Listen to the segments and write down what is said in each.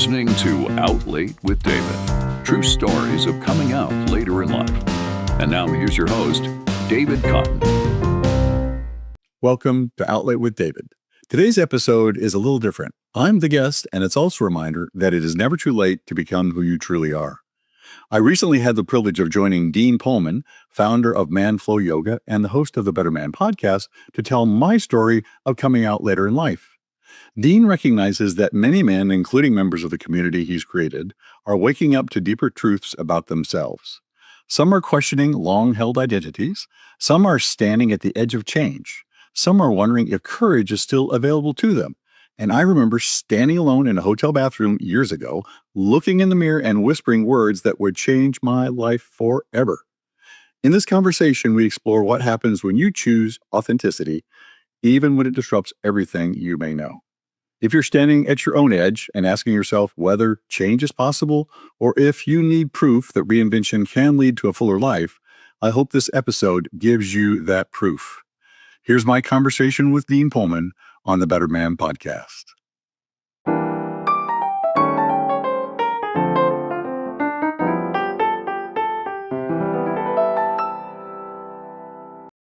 listening to Out Late with David. True stories of coming out later in life. And now here's your host, David Cotton. Welcome to Out Late with David. Today's episode is a little different. I'm the guest, and it's also a reminder that it is never too late to become who you truly are. I recently had the privilege of joining Dean Pohlman, founder of ManFlow Yoga and the host of the Better Man podcast, to tell my story of coming out later in life. Dean recognizes that many men, including members of the community he's created, are waking up to deeper truths about themselves. Some are questioning long-held identities. Some are standing at the edge of change. Some are wondering if courage is still available to them. And I remember standing alone in a hotel bathroom years ago, looking in the mirror and whispering words that would change my life forever. In this conversation, we explore what happens when you choose authenticity, even when it disrupts everything you may know. If you're standing at your own edge and asking yourself whether change is possible, or if you need proof that reinvention can lead to a fuller life, I hope this episode gives you that proof. Here's my conversation with Dean Pohlman on the Better Man podcast.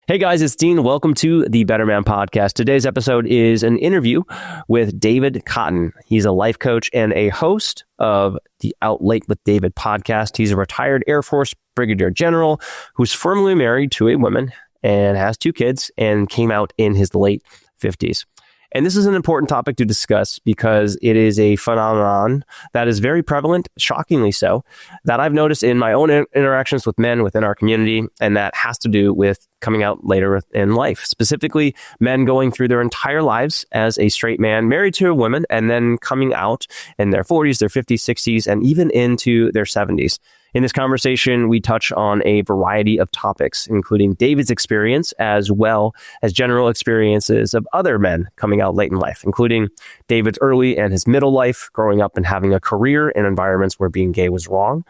Hey guys, it's Dean. Welcome to the Better Man podcast. Today's episode is an interview with David Cotton. He's a life coach and a host of the Out Late with David podcast. He's a retired Air Force Brigadier General who's firmly married to a woman and has 2 kids and came out in his late 50s. And this is an important topic to discuss because it is a phenomenon that is very prevalent, shockingly so, that I've noticed in my own interactions with men within our community, and that has to do with coming out later in life. Specifically, men going through their entire lives as a straight man, married to a woman, and then coming out in their 40s, their 50s, 60s, and even into their 70s. In this conversation, we touch on a variety of topics, including David's experience as well as general experiences of other men coming out late in life, including David's early and his middle life, growing up and having a career in environments where being gay was wrong.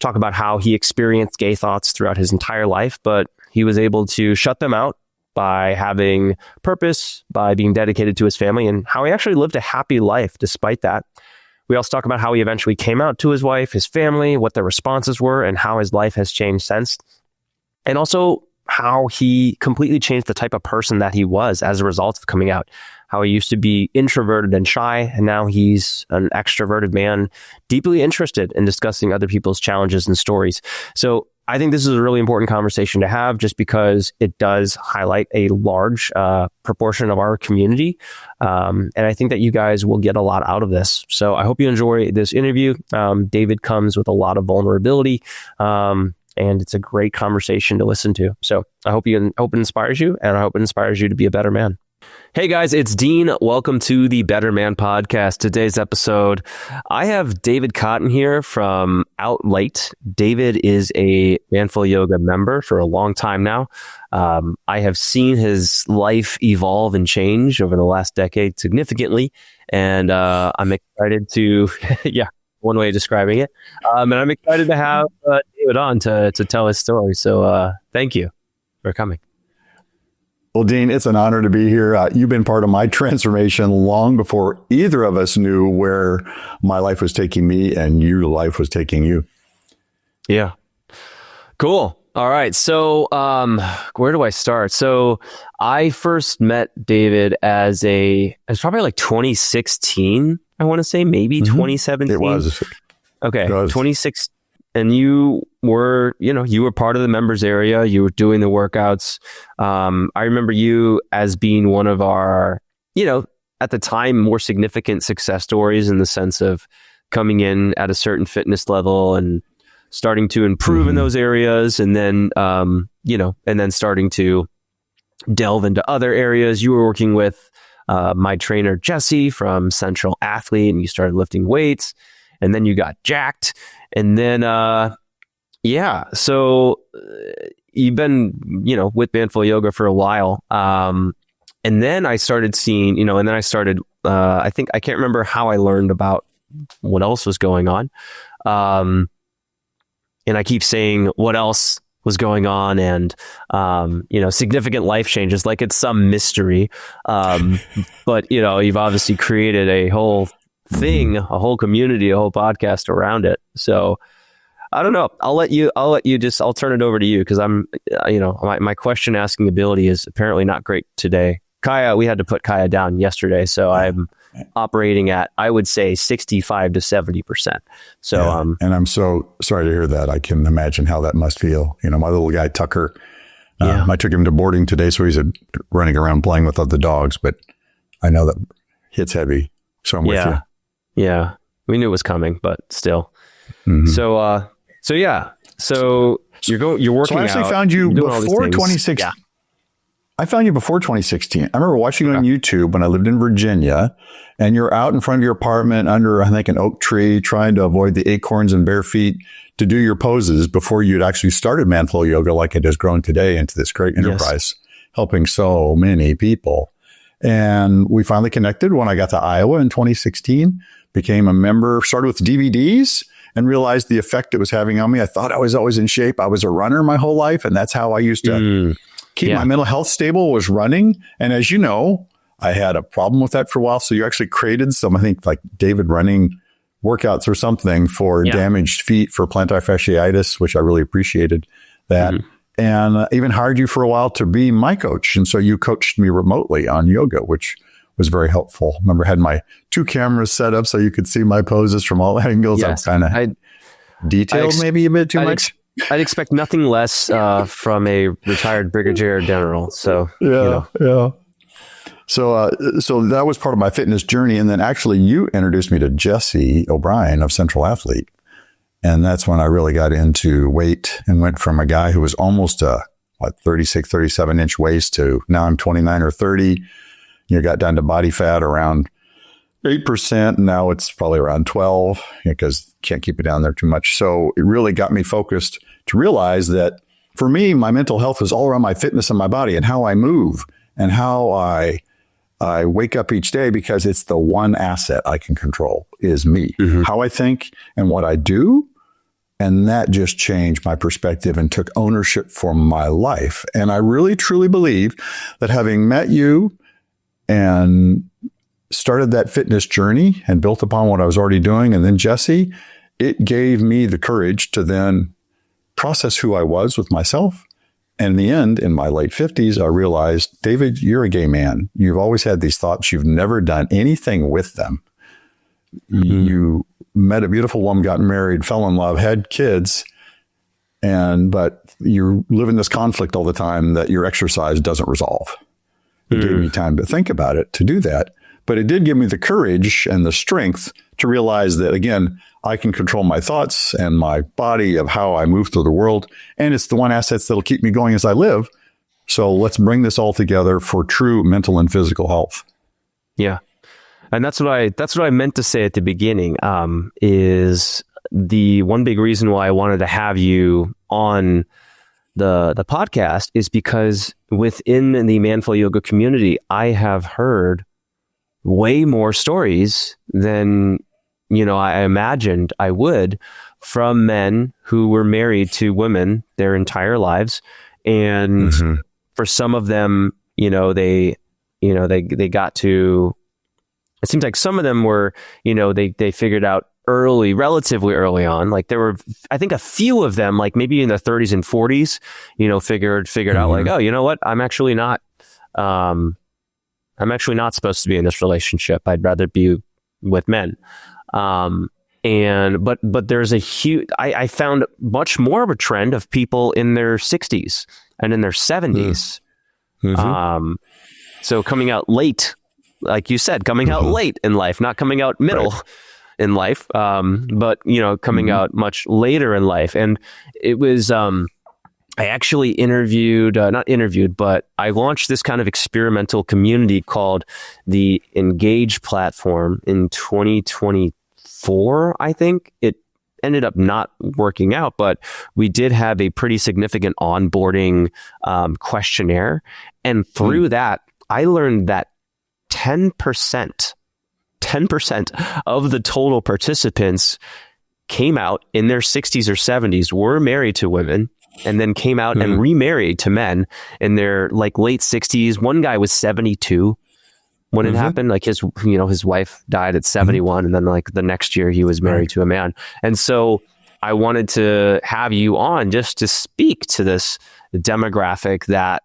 Talk about how he experienced gay thoughts throughout his entire life, but he was able to shut them out by having purpose, by being dedicated to his family, and how he actually lived a happy life despite that. We also talk about how he eventually came out to his wife, his family, what their responses were, and how his life has changed since. And also how he completely changed the type of person that he was as a result of coming out. How he used to be introverted and shy, and now he's an extroverted man, deeply interested in discussing other people's challenges and stories. So I think this is a really important conversation to have just because it does highlight a large proportion of our community. And I think that you guys will get a lot out of this. So I hope you enjoy this interview. David comes with a lot of vulnerability, and it's a great conversation to listen to. So I hope it inspires you, and I hope it inspires you to be a better man. Hey guys, it's Dean. Welcome to the Better Man podcast. Today's episode, I have David Cotton here from Out Late. David is a ManFlow Yoga member for a long time now. I have seen his life evolve and change over the last decade significantly, and I'm excited to, one way of describing it. And I'm excited to have David on to tell his story. So thank you for coming. Well, Dean, it's an honor to be here. You've been part of my transformation long before either of us knew where my life was taking me and your life was taking you. Yeah. Cool. All right. So where do I start? So I first met David it was probably like 2016, I want to say, maybe 2017. It was. Okay. It was. 2016. And you were part of the members area. You were doing the workouts. I remember you as being one of our, at the time, more significant success stories in the sense of coming in at a certain fitness level and starting to improve in those areas. And then, and then starting to delve into other areas. You were working with my trainer, Jesse, from Central Athlete, and you started lifting weights. And then you got jacked. And then, so you've been, with ManFlow Yoga for a while. And then I started seeing, I think, I can't remember how I learned about what else was going on. And I keep saying what else was going on and, significant life changes, like it's some mystery. But, you've obviously created a whole thing, a whole community, a whole podcast around it. So I don't know. I'll turn it over to you because my question asking ability is apparently not great today. Kaya, we had to put Kaya down yesterday. So I'm operating at, I would say 65 to 70%. So, and I'm so sorry to hear that. I can imagine how that must feel. My little guy, Tucker, I took him to boarding today. So he's running around playing with other dogs, but I know that hits heavy. So I'm with you. Yeah. We knew it was coming, but still. Mm-hmm. So you're working out. So I actually found you before 2016. Yeah. I found you before 2016. I remember watching you on YouTube when I lived in Virginia, and you're out in front of your apartment under, I think, an oak tree, trying to avoid the acorns and bare feet to do your poses before you'd actually started ManFlow Yoga like it has grown today into this great enterprise, helping so many people. And we finally connected when I got to Iowa in 2016, became a member, started with DVDs, and realized the effect it was having on me. I thought I was always in shape. I was a runner my whole life, and that's how I used to keep my mental health stable, was running. And as you know, I had a problem with that for a while. So you actually created some, I think, like David running workouts or something for damaged feet for plantar fasciitis, which I really appreciated that. And even hired you for a while to be my coach. And so you coached me remotely on yoga, which was very helpful. I remember I had my 2 cameras set up so you could see my poses from all angles. Yes. I'm kind of detailed, maybe a bit too much. I'd expect nothing less from a retired brigadier general. So, yeah. So that was part of my fitness journey. And then actually you introduced me to Jesse O'Brien of Central Athlete. And that's when I really got into weight and went from a guy who was almost a 36, 37 inch waist to now I'm 29 or 30. Got down to body fat around 8%. And now it's probably around 12 because can't keep it down there too much. So it really got me focused to realize that for me, my mental health is all around my fitness and my body and how I move and how I wake up each day, because it's the one asset I can control is me, how I think and what I do. And that just changed my perspective and took ownership for my life. And I really, truly believe that having met you and started that fitness journey and built upon what I was already doing, and then Jesse, it gave me the courage to then process who I was with myself. And in the end, in my late 50s, I realized, David, you're a gay man. You've always had these thoughts. You've never done anything with them. You met a beautiful woman, got married, fell in love, had kids, but you live in this conflict all the time that your exercise doesn't resolve. It gave me time to think about it, to do that. But it did give me the courage and the strength to realize that, again, I can control my thoughts and my body of how I move through the world. And it's the one asset that'll keep me going as I live. So let's bring this all together for true mental and physical health. Yeah. And that's what I meant to say at the beginning, is the one big reason why I wanted to have you on the podcast is because within the ManFlow Yoga community, I have heard way more stories than, I imagined I would, from men who were married to women their entire lives. And for some of them, they got to, it seems like some of them were, they figured out relatively early on. Like there were, I think a few of them, like maybe in their 30s and 40s, figured out like, oh, you know what? I'm actually not supposed to be in this relationship. I'd rather be with men. But there's a huge, I found much more of a trend of people in their 60s and in their 70s. So coming out late, like you said, coming out late in life, not coming out middle in life, but coming out much later in life. And it was, I actually not interviewed, but I launched this kind of experimental community called the Engage platform in 2024. I think it ended up not working out, but we did have a pretty significant onboarding questionnaire. And through that, I learned that 10% of the total participants came out in their 60s or 70s, were married to women, and then came out and remarried to men in their late 60s. One guy was 72. when it happened. Like his wife died at 71, and then like the next year he was married to a man. And so I wanted to have you on just to speak to this demographic that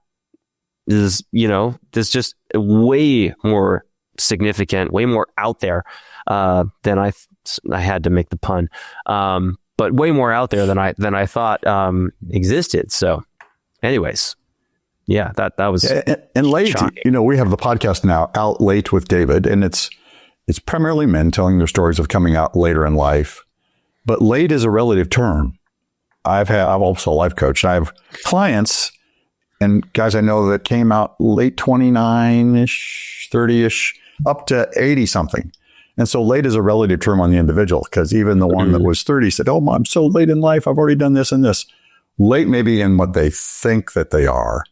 is, there's just way more significant, way more out there than I had to make the pun, but way more out there than I thought existed. So, anyways, yeah, that was and late. shocking. We have the podcast now, Out Late with David, and it's primarily men telling their stories of coming out later in life. But late is a relative term. I'm also a life coach. I have clients and guys I know that came out late 29-ish, 30-ish, up to 80 something. And so late is a relative term on the individual, because even the one that was 30 said, "Oh, I'm so late in life. I've already done this and this." Late maybe in what they think that they are,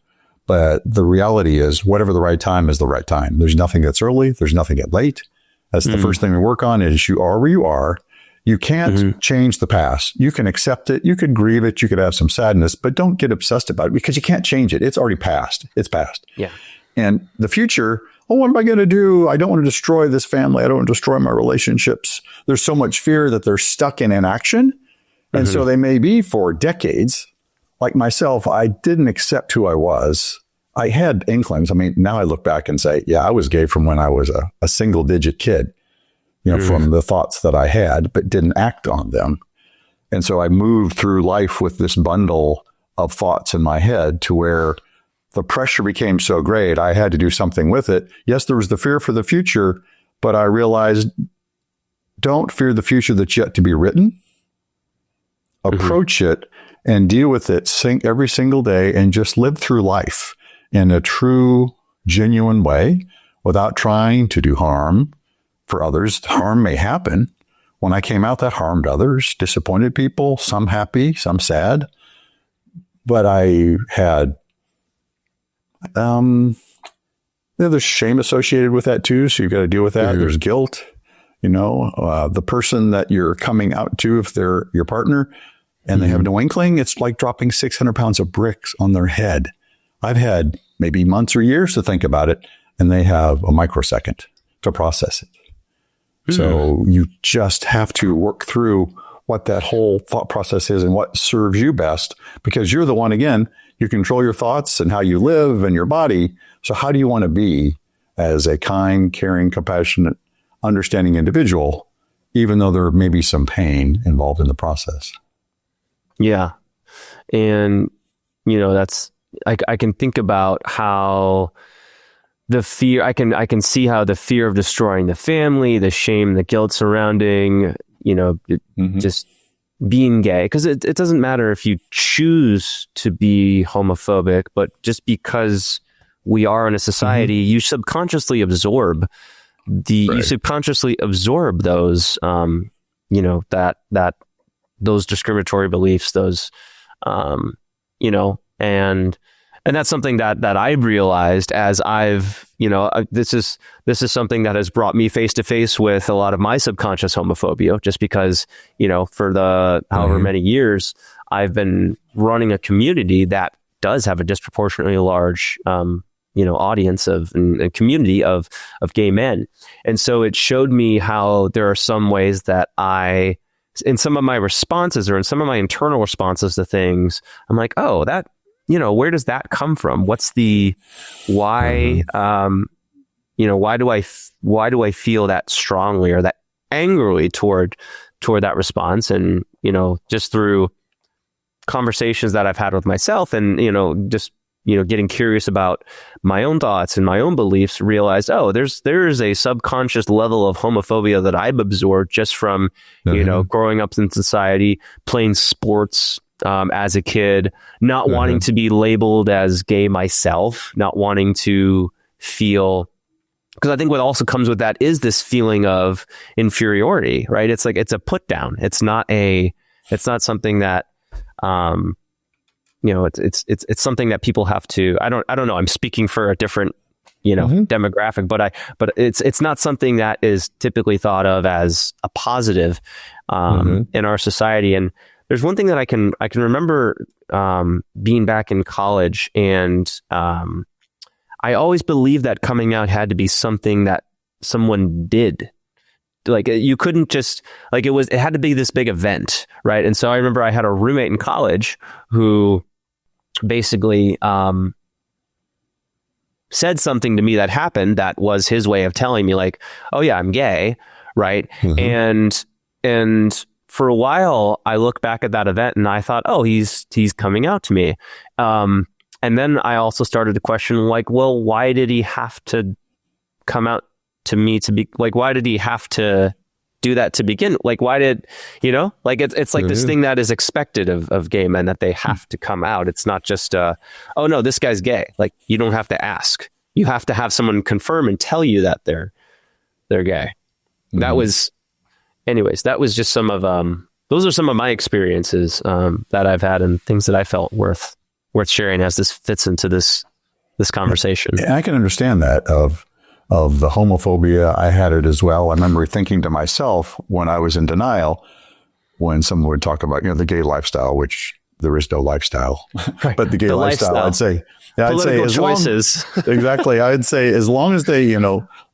but the reality is whatever the right time is the right time. There's nothing that's early. There's nothing that's late. That's the first thing we work on is you are where you are. You can't change the past. You can accept it. You could grieve it. You could have some sadness, but don't get obsessed about it because you can't change it. It's already past. It's past. Yeah. And the future, what am I going to do? I don't want to destroy this family. I don't want to destroy my relationships. There's so much fear that they're stuck in inaction. And so they may be for decades. Like myself, I didn't accept who I was. I had inklings. I mean, now I look back and say, yeah, I was gay from when I was a single digit kid. From the thoughts that I had, but didn't act on them. And so I moved through life with this bundle of thoughts in my head to where the pressure became so great, I had to do something with it. Yes, there was the fear for the future, but I realized, don't fear the future that's yet to be written. Approach it and deal with it every single day and just live through life in a true, genuine way without trying to do harm for others. Harm may happen. When I came out, that harmed others, disappointed people, some happy, some sad. But I had, there's shame associated with that too. So you've got to deal with that. There's guilt, the person that you're coming out to, if they're your partner and they have no inkling, it's like dropping 600 pounds of bricks on their head. I've had maybe months or years to think about it, and they have a microsecond to process it. So you just have to work through what that whole thought process is and what serves you best, because you're the one, again, you control your thoughts and how you live and your body. So how do you want to be as a kind, caring, compassionate, understanding individual, even though there may be some pain involved in the process? Yeah. And, that's, I can think about how the fear, I can see how the fear of destroying the family, the shame, the guilt surrounding, just being gay. Because it doesn't matter if you choose to be homophobic, but just because we are in a society, you subconsciously absorb you subconsciously absorb those, that those discriminatory beliefs, those, and that's something that I've realized as I've, this is something that has brought me face to face with a lot of my subconscious homophobia, just because, for the however many years I've been running a community that does have a disproportionately large, audience of and a community of gay men. And so it showed me how there are some ways that in some of my responses or in some of my internal responses to things, I'm like, oh, that, where does that come from? What's the why? Why do I feel that strongly or that angrily toward that response? And just through conversations that I've had with myself, and just getting curious about my own thoughts and my own beliefs, realized, oh, there's a subconscious level of homophobia that I've absorbed just from growing up in society, playing sports. As a kid, not wanting to be labeled as gay myself, not wanting to feel, because I think what also comes with that is this feeling of inferiority, right? It's like, it's a put down. It's not something that, it's something that people have to, I don't know. I'm speaking for a different, demographic, but it's not something that is typically thought of as a positive, in our society. And there's one thing that I can remember being back in college, and I always believed that coming out had to be something that someone did. Like you couldn't just like it had to be this big event, right? And so I remember I had a roommate in college who basically said something to me that happened that was his way of telling me like, oh yeah, I'm gay, right? And for a while I look back at that event and I thought, oh, he's coming out to me. And then I also started to question like, well, why did he have to come out to me to be like, why did he have to do that to begin? Like, why did, like it's like this thing that is expected of gay men, that they have to come out. It's not just, oh no, this guy's gay. Like you don't have to ask. You have to have someone confirm and tell you that they're gay. That was, anyways, that was just some of, those are some of my experiences that I've had and things that I felt worth sharing as this fits into this conversation. And I can understand that of the homophobia. I had it as well. I remember thinking to myself when I was in denial, when someone would talk about, the gay lifestyle, which there is no lifestyle, right. But the gay lifestyle, I'd say as choices. Exactly. I'd say as long as they,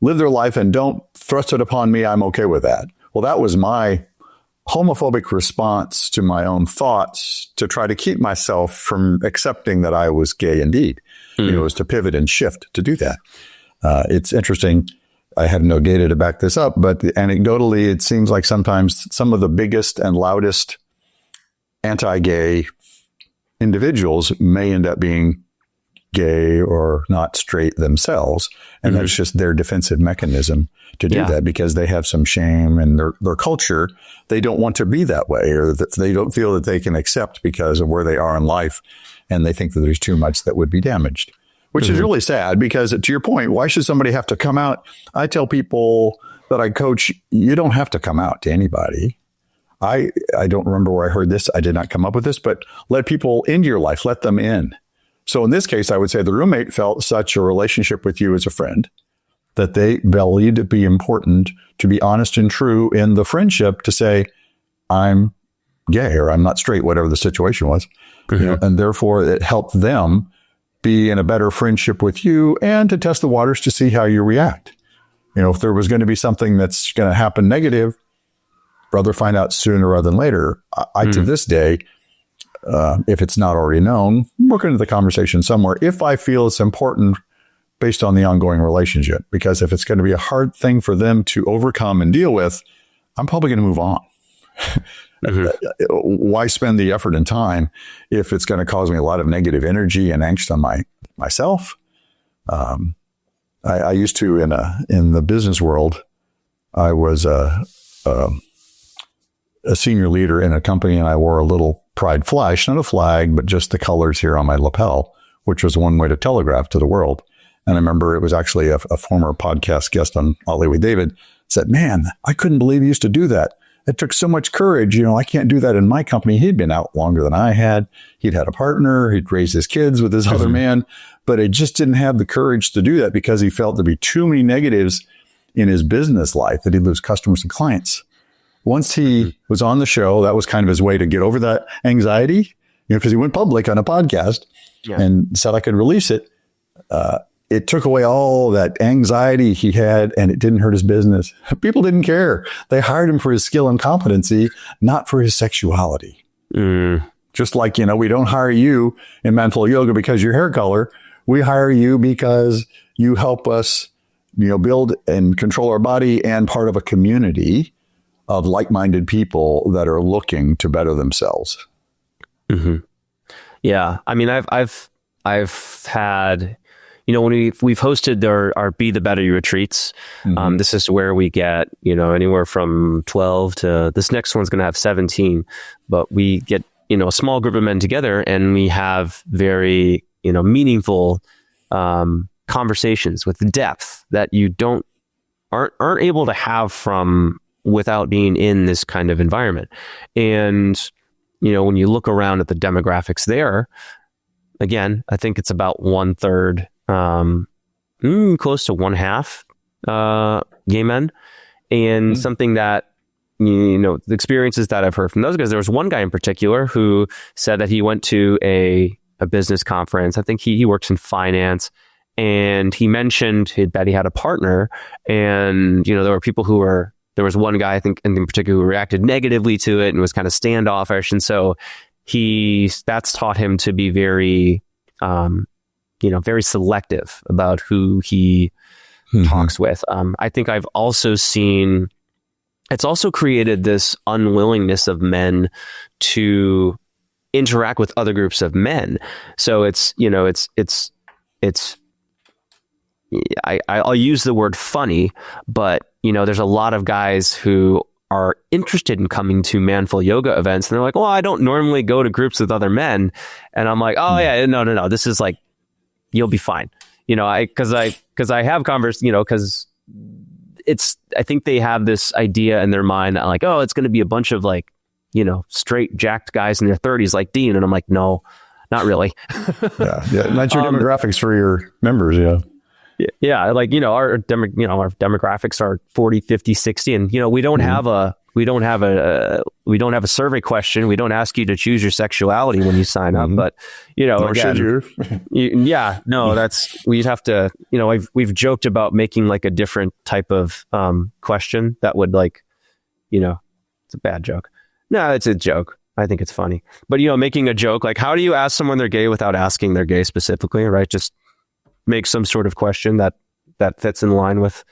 live their life and don't thrust it upon me, I'm okay with that. Well, that was my homophobic response to my own thoughts to try to keep myself from accepting that I was gay indeed. It was to pivot and shift to do that. It's interesting. I have no data to back this up, but anecdotally, it seems like sometimes some of the biggest and loudest anti-gay individuals may end up being gay or not straight themselves. And that's just their defensive mechanism to do that, because they have some shame in their culture. They don't want to be that way, or that they don't feel that they can accept because of where they are in life. And they think that there's too much that would be damaged. Which is really sad, because to your point, why should somebody have to come out? I tell people that I coach, you don't have to come out to anybody. I don't remember where I heard this. I did not come up with this, but let people into your life, let them in. So in this case, I would say the roommate felt such a relationship with you as a friend that they believed it be important to be honest and true in the friendship to say, I'm gay or I'm not straight, whatever the situation was. And therefore it helped them be in a better friendship with you and to test the waters to see how you react. If there was going to be something that's going to happen negative, rather find out sooner rather than later. I to this day, if it's not already known, work into the conversation somewhere if I feel it's important based on the ongoing relationship. Because if it's going to be a hard thing for them to overcome and deal with, I'm probably going to move on. Why spend the effort and time if it's going to cause me a lot of negative energy and angst on myself? I used to in the business world, I was a senior leader in a company, and I wore a little pride flash, not a flag, but just the colors here on my lapel, which was one way to telegraph to the world. And I remember it was actually a former podcast guest on Outlay with David said, "Man, I couldn't believe you used to do that. It took so much courage. I can't do that in my company." He'd been out longer than I had. He'd had a partner. He'd raised his kids with his other man, but he just didn't have the courage to do that because he felt there'd be too many negatives in his business life that he'd lose customers and clients. Once he was on the show, that was kind of his way to get over that anxiety, because he went public on a podcast and said I could release it. It took away all that anxiety he had, and it didn't hurt his business. People didn't care. They hired him for his skill and competency, not for his sexuality. Just like, we don't hire you in ManFlow Yoga because your hair color. We hire you because you help us, build and control our body and part of a community of like-minded people that are looking to better themselves. Yeah. I mean, I've had, when we've hosted our Be the Better You retreats, this is where we get, anywhere from 12 to this next one's going to have 17, but we get, a small group of men together and we have very, meaningful, conversations with depth that you aren't able to have without being in this kind of environment. And, when you look around at the demographics there, again, I think it's about 1/3, close to 1/2 gay men. And something that, the experiences that I've heard from those guys, there was one guy in particular who said that he went to a business conference. I think he works in finance, and he mentioned that he had a partner, and there were people there was one guy, I think in particular, who reacted negatively to it and was kind of standoffish, and so that's taught him to be very very selective about who he talks with. I think I've also seen it's also created this unwillingness of men to interact with other groups of men. So I'll use the word funny, but there's a lot of guys who are interested in coming to ManFlow Yoga events, and they're like, well, I don't normally go to groups with other men. And I'm like, oh yeah, no, this is like, you'll be fine. Because I have because I think they have this idea in their mind that like, oh, it's going to be a bunch of like, straight jacked guys in their 30s like Dean. And I'm like, no, not really. yeah. Not your demographics for your members. Yeah. Like, our demographics are 40, 50, 60. And, we don't have a survey question. We don't ask you to choose your sexuality when you sign up, but Nor again, should we'd have to, we've joked about making like a different type of question that would like, it's a bad joke. No, it's a joke. I think it's funny, but making a joke, like how do you ask someone they're gay without asking they're gay specifically, right? Just make some sort of question that fits in line with,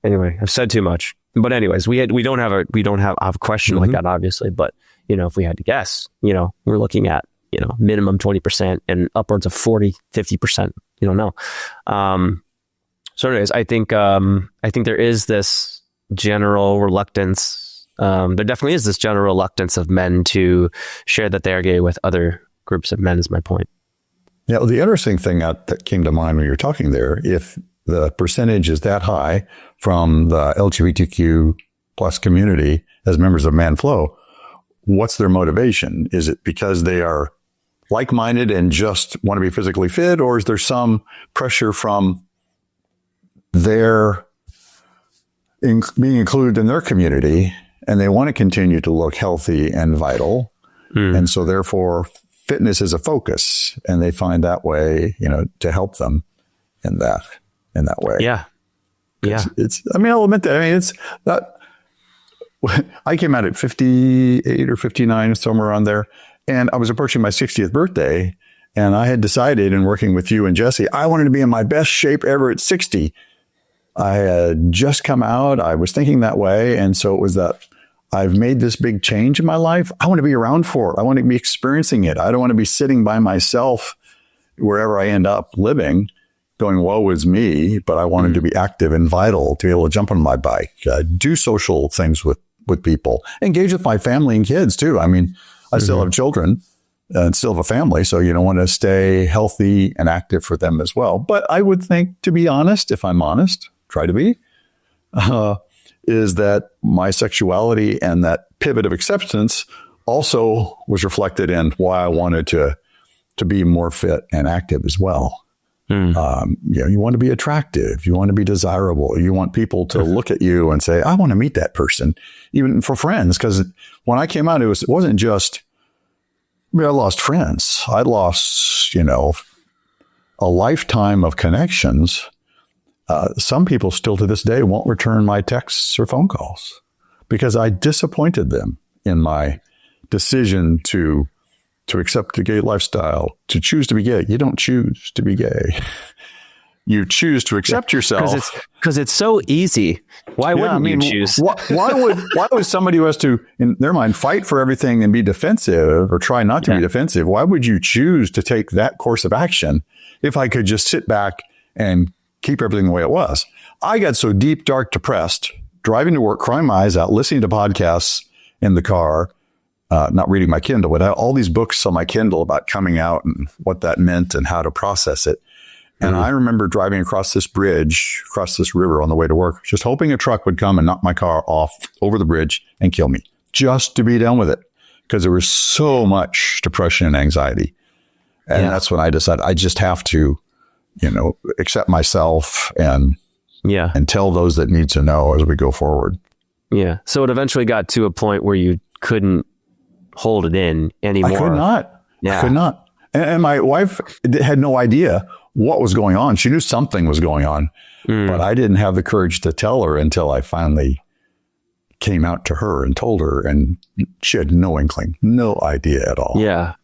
anyway, I've said too much. But anyways, we don't have a question like that, obviously. But if we had to guess, we're looking at minimum 20% and upwards of 40, 50%. You don't know. So, anyways, I think there is this general reluctance. There definitely is this general reluctance of men to share that they are gay with other groups of men. Is my point. Yeah. Well, the interesting thing that came to mind when you were talking there, if the percentage is that high from the LGBTQ plus community as members of ManFlow, what's their motivation? Is it because they are like-minded and just want to be physically fit, or is there some pressure from their being included in their community and they want to continue to look healthy and vital? And so therefore fitness is a focus, and they find that way, to help them in that way. Yeah. I'll admit that. It's that I came out at 58 or 59, somewhere around there. And I was approaching my 60th birthday, and I had decided in working with you and Jesse, I wanted to be in my best shape ever at 60. I had just come out. I was thinking that way. And so it was that I've made this big change in my life. I want to be around for it. I want to be experiencing it. I don't want to be sitting by myself wherever I end up living going, woe is me, but I wanted to be active and vital, to be able to jump on my bike, do social things with people, engage with my family and kids too. I still have children and still have a family. So, want to stay healthy and active for them as well. But I would think, to be honest, if I'm honest, try to be, is that my sexuality and that pivot of acceptance also was reflected in why I wanted to be more fit and active as well. You want to be attractive. You want to be desirable. You want people to look at you and say, I want to meet that person, even for friends. Because when I came out, it wasn't just, I lost friends. I lost, a lifetime of connections. Some people still to this day won't return my texts or phone calls because I disappointed them in my decision to accept the gay lifestyle, to choose to be gay. You don't choose to be gay. You choose to accept yourself. Because it's so easy. Why wouldn't you choose? Why would somebody who has to, in their mind, fight for everything and be defensive or try not to be defensive? Why would you choose to take that course of action if I could just sit back and keep everything the way it was? I got so deep, dark, depressed, driving to work, crying my eyes out, listening to podcasts in the car, not reading my Kindle, but I had all these books on my Kindle about coming out and what that meant and how to process it. And I remember driving across this river on the way to work, just hoping a truck would come and knock my car off over the bridge and kill me, just to be done with it, because there was so much depression and anxiety. And that's when I decided I just have to, accept myself and tell those that need to know as we go forward. Yeah. So it eventually got to a point where you couldn't hold it in anymore. I could not. Yeah. I could not. And my wife had no idea what was going on. She knew something was going on, but I didn't have the courage to tell her until I finally came out to her and told her, and she had no inkling, no idea at all. Yeah.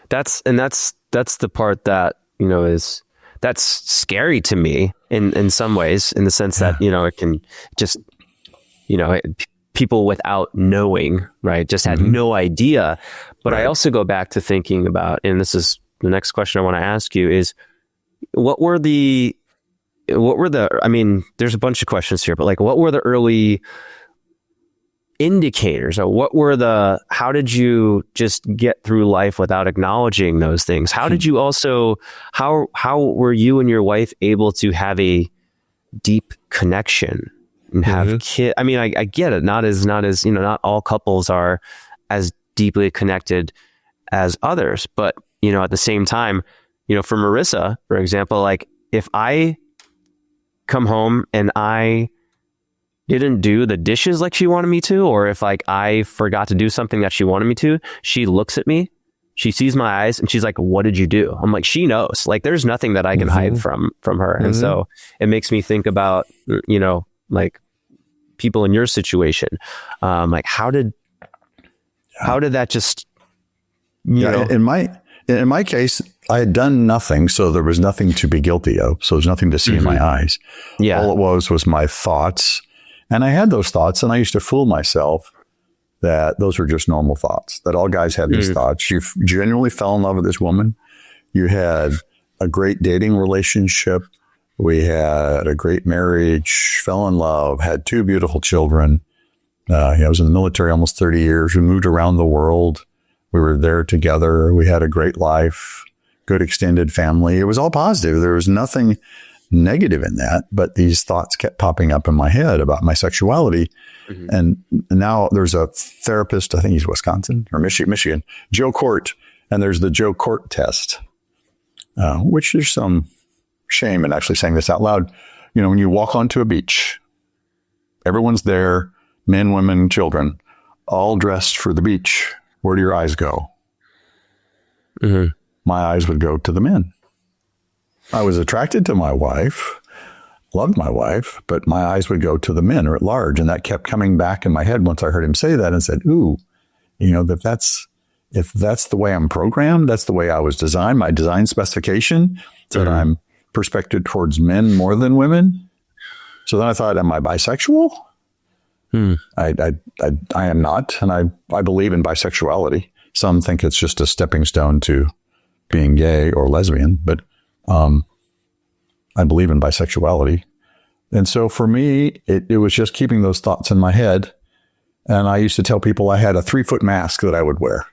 That's the part that, that's scary to me in some ways, in the sense that, it can just, people without knowing, right, just had no idea. But I also go back to thinking about, and this is the next question I want to ask you, is what were the, I mean, there's a bunch of questions here, but like, what were the early indicators, or how did you just get through life without acknowledging those things? How did you also, how were you and your wife able to have a deep connection and have kids? I mean, I get it. Not as, not all couples are as deeply connected as others, but, at the same time, for Marissa, for example, like if I come home and I didn't do the dishes like she wanted me to, or if like I forgot to do something that she wanted me to, she looks at me, she sees my eyes, and she's like, "What did you do?" I'm like, she knows. Like, there's nothing that I can hide from her. And so it makes me think about, like people in your situation, like how did that just, in my case, I had done nothing, so there was nothing to be guilty of. So there's nothing to see in my eyes. Yeah, all it was my thoughts. And I had those thoughts, and I used to fool myself that those were just normal thoughts, that all guys had these thoughts. You genuinely fell in love with this woman. You had a great dating relationship. We had a great marriage, fell in love, had 2 beautiful children. I was in the military almost 30 years. We moved around the world. We were there together. We had a great life, good extended family. It was all positive. There was nothing negative in that, but these thoughts kept popping up in my head about my sexuality. And now there's a therapist, I think he's Wisconsin or Michigan, Joe Court, and there's the Joe Court test, which there's some shame in actually saying this out loud. When you walk onto a beach, everyone's there, men, women, children, all dressed for the beach. Where do your eyes go? My eyes would go to the men. I was attracted to my wife, loved my wife, but my eyes would go to the men or at large. And that kept coming back in my head once I heard him say that, and said, ooh, if that's the way I'm programmed, that's the way I was designed. My design specification said I'm perspective towards men more than women. So then I thought, am I bisexual? I am not. And I believe in bisexuality. Some think it's just a stepping stone to being gay or lesbian, but I believe in bisexuality. And so for me, it was just keeping those thoughts in my head. And I used to tell people I had a 3-foot mask that I would wear.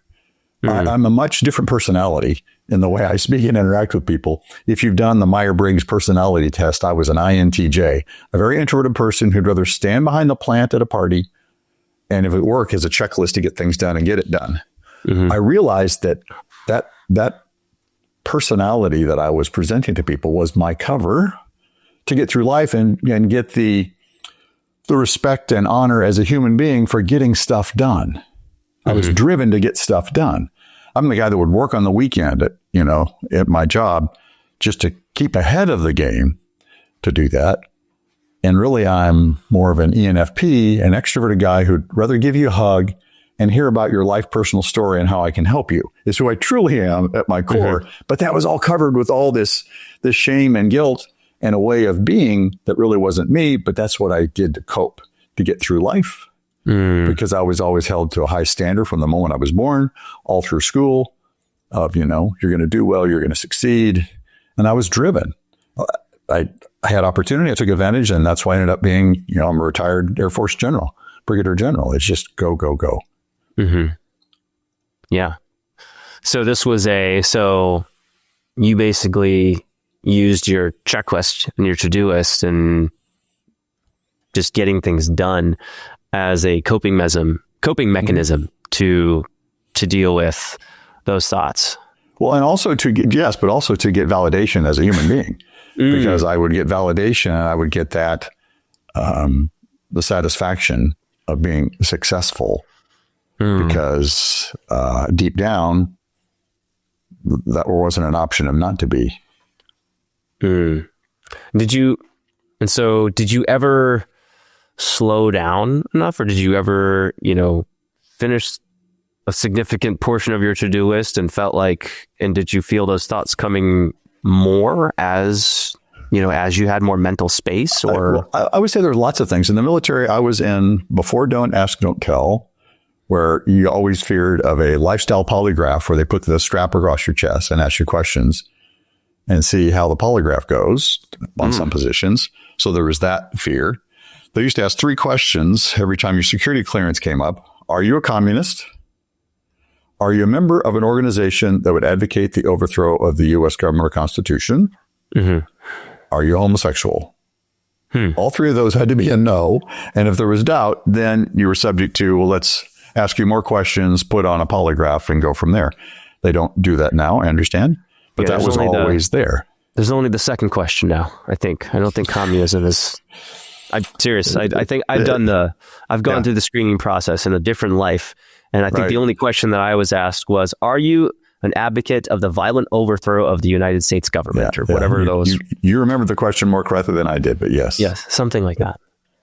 I'm a much different personality in the way I speak and interact with people. If you've done the Myers-Briggs personality test, I was an INTJ, a very introverted person who'd rather stand behind the plant at a party, and if it worked, as a checklist to get things done and get it done. I realized that personality that I was presenting to people was my cover to get through life and get the respect and honor as a human being for getting stuff done. I was driven to get stuff done. I'm the guy that would work on the weekend at my job just to keep ahead of the game to do that. And really, I'm more of an ENFP, an extroverted guy who'd rather give you a hug and hear about your life personal story and how I can help you. Is who I truly am at my core. But that was all covered with all this shame and guilt and a way of being that really wasn't me. But that's what I did to cope, to get through life. Because I was always held to a high standard from the moment I was born, all through school of, you're going to do well, you're going to succeed. And I was driven. I had opportunity. I took advantage. And that's why I ended up being, I'm a retired Air Force general, brigadier general. It's just go, go, go. Yeah. So this was so you basically used your checklist and your to-do list and just getting things done as a coping mechanism to deal with those thoughts. Well, and also to get validation as a human being, because I would get validation and I would get that, the satisfaction of being successful, because deep down, that wasn't an option of not to be. Did you ever slow down enough, or did you ever, finish a significant portion of your to-do list and did you feel those thoughts coming more as you had more mental space? Or I would say there's lots of things. In the military I was in before Don't Ask, Don't Tell, where you always feared of a lifestyle polygraph where they put the strap across your chest and ask you questions and see how the polygraph goes on some positions. So there was that fear. They used to ask 3 questions every time your security clearance came up. Are you a communist? Are you a member of an organization that would advocate the overthrow of the U.S. government or Constitution? Are you homosexual? All 3 of those had to be a no. And if there was doubt, then you were subject to, well, let's ask you more questions, put on a polygraph, and go from there. They don't do that now, I understand. But that was always there. There's only the second question now, I think. I don't think communism is... I'm serious. I think I've gone through the screening process in a different life. And I think the only question that I was asked was, are you an advocate of the violent overthrow of the United States government or whatever those... You remember the question more correctly than I did, but yes. Yes, something like that.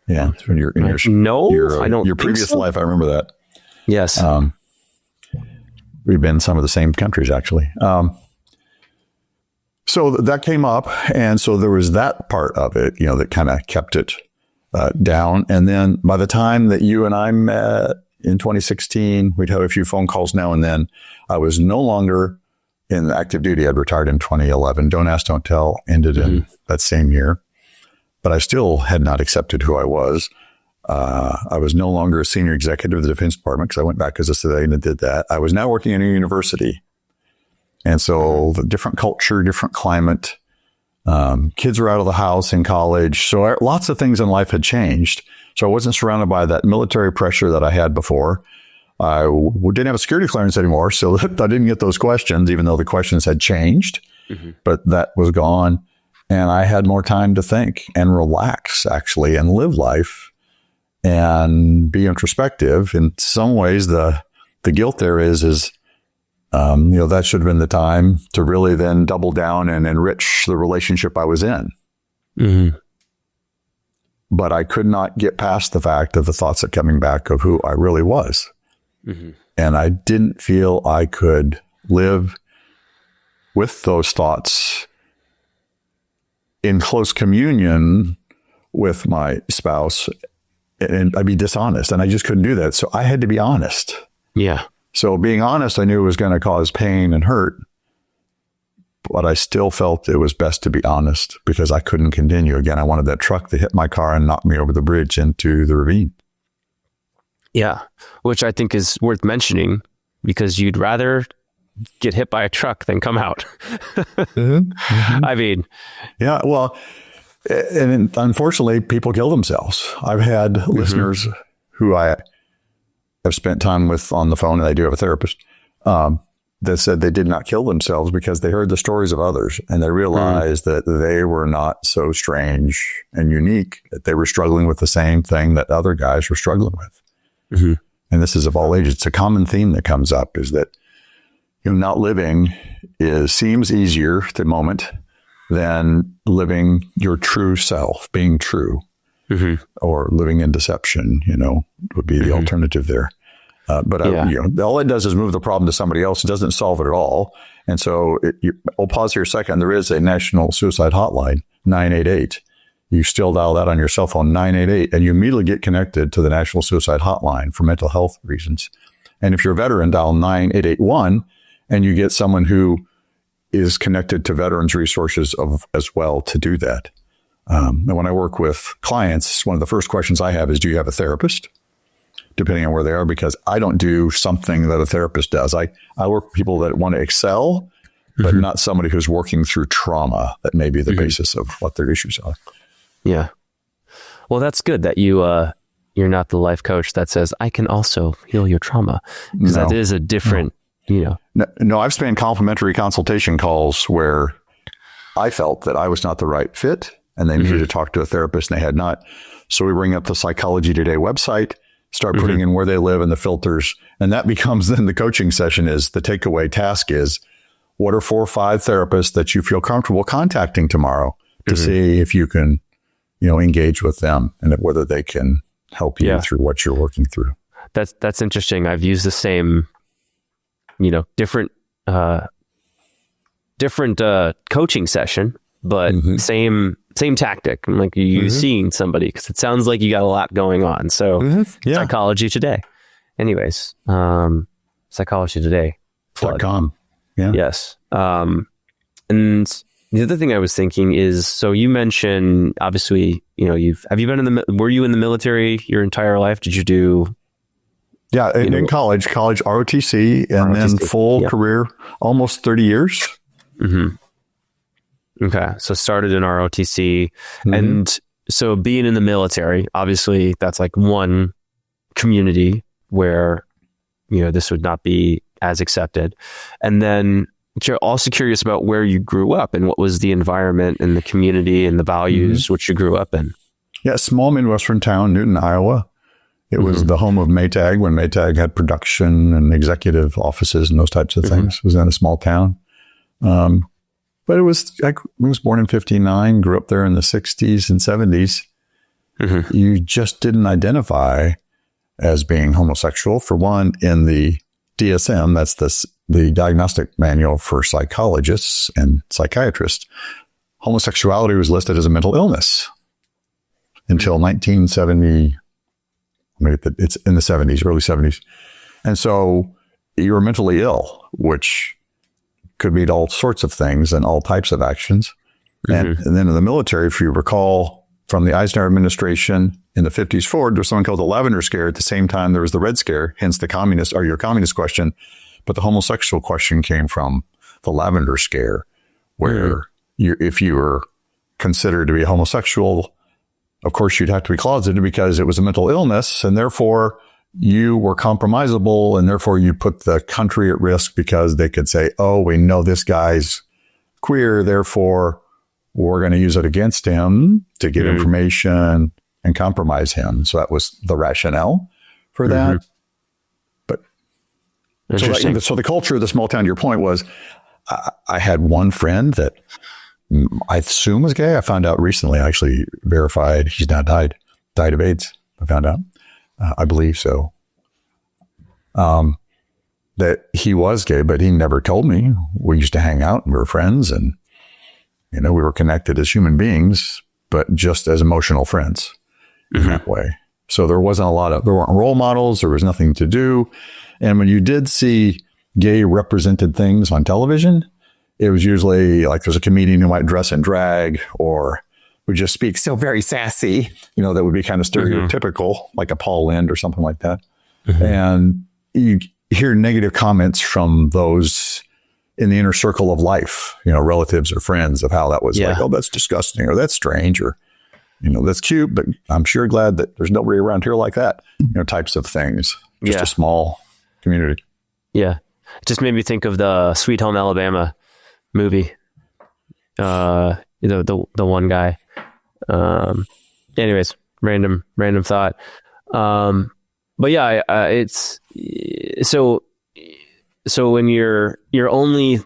Yeah. In your I don't your previous life, I remember that. Yes. We've been in some of the same countries, actually. So that came up. And so there was that part of it, that kind of kept it down. And then by the time that you and I met in 2016, we'd have a few phone calls now and then. I was no longer in active duty. I'd retired in 2011. Don't Ask, Don't Tell ended in that same year. But I still had not accepted who I was. I was no longer a senior executive of the Defense Department because I went back as a civilian and did that. I was now working in a university. And so the different culture, different climate, kids were out of the house in college. So lots of things in life had changed. So I wasn't surrounded by that military pressure that I had before. I didn't have a security clearance anymore. So I didn't get those questions, even though the questions had changed. But that was gone. And I had more time to think and relax, actually, and live life and be introspective. In some ways, the guilt there is that should have been the time to really then double down and enrich the relationship I was in. But I could not get past the fact of the thoughts that coming back of who I really was. And I didn't feel I could live with those thoughts in close communion with my spouse, and I'd be dishonest, and I just couldn't do that. So I had to be honest. Yeah. So being honest, I knew it was going to cause pain and hurt, but I still felt it was best to be honest because I couldn't continue. Again, I wanted that truck to hit my car and knock me over the bridge into the ravine. Yeah, which I think is worth mentioning because you'd rather get hit by a truck than come out. I mean, yeah, well, and unfortunately, people kill themselves. I've had listeners who I have spent time with on the phone, and I do have a therapist, that said they did not kill themselves because they heard the stories of others and they realized that they were not so strange and unique, that they were struggling with the same thing that other guys were struggling with. And this is of all ages. It's a common theme that comes up is that not living seems easier at the moment than living your true self, being true, or living in deception, would be the alternative there. But all it does is move the problem to somebody else. It doesn't solve it at all. And so I'll pause here a second. There is a national suicide hotline, 988. You still dial that on your cell phone, 988, and you immediately get connected to the National Suicide Hotline for mental health reasons. And if you're a veteran, dial 9881, and you get someone who is connected to veterans resources as well to do that. And when I work with clients, one of the first questions I have is, do you have a therapist? Depending on where they are, because I don't do something that a therapist does. I work with people that want to excel, but not somebody who's working through trauma that may be the basis of what their issues are. Yeah. Well, that's good that you're not the life coach that says, I can also heal your trauma. Because that is a different, No, I've spent complimentary consultation calls where I felt that I was not the right fit and they needed to talk to a therapist and they had not. So we bring up the Psychology Today website, start putting in where they live and the filters. And that becomes then the coaching session is the takeaway task is, what are 4 or 5 therapists that you feel comfortable contacting tomorrow to see if you can, engage with them and whether they can help you through what you're working through. That's interesting. I've used the same, different coaching session, but same tactic. I'm like, you seeing somebody, because it sounds like you got a lot going on. So Psychology Today. Anyways, Psychology Today. .com. Yeah. Yes. And the other thing I was thinking is, so you mentioned, obviously, have you been were you in the military your entire life? Did you do? Yeah. In college ROTC, and then full career, almost 30 years. Okay. So started in ROTC. And so being in the military, obviously that's like one community where, this would not be as accepted. And then you're also curious about where you grew up and what was the environment and the community and the values which you grew up in. Yeah. Small Midwestern town, Newton, Iowa. It was the home of Maytag when Maytag had production and executive offices and those types of things. It was in a small town. But I was born in 1959, grew up there in the 60s and 70s. You just didn't identify as being homosexual. For one, in the DSM, that's the Diagnostic Manual for Psychologists and Psychiatrists, homosexuality was listed as a mental illness until 1970. It's in the 70s, early 70s. And so you were mentally ill, which could mean all sorts of things and all types of actions. And then in the military, if you recall from the Eisenhower administration in the 50s forward, there was something called the Lavender Scare. At the same time, there was the Red Scare, hence the your communist question. But the homosexual question came from the Lavender Scare, where if you were considered to be homosexual, of course, you'd have to be closeted because it was a mental illness, and therefore you were compromisable, and therefore you put the country at risk because they could say, oh, we know this guy's queer, therefore we're going to use it against him to get information and compromise him. So that was the rationale for that. But so the culture of the small town, to your point, was I had one friend that I assume was gay. I found out recently, I actually verified he's now died of AIDS. I found out, I believe so, that he was gay, but he never told me. We used to hang out and we were friends, and, we were connected as human beings, but just as emotional friends in that way. So there wasn't there weren't role models. There was nothing to do. And when you did see gay represented things on television, it was usually like there's a comedian who might dress in drag or would just speak so very sassy, that would be kind of stereotypical, like a Paul Lynde or something like that. And you hear negative comments from those in the inner circle of life, relatives or friends, of how that was like, oh, that's disgusting, or that's strange, or, that's cute, but I'm sure glad that there's nobody around here like that, types of things. Just a small community. Yeah. It just made me think of the Sweet Home Alabama movie. The one guy. Anyways, random thought. But yeah, it's so when your only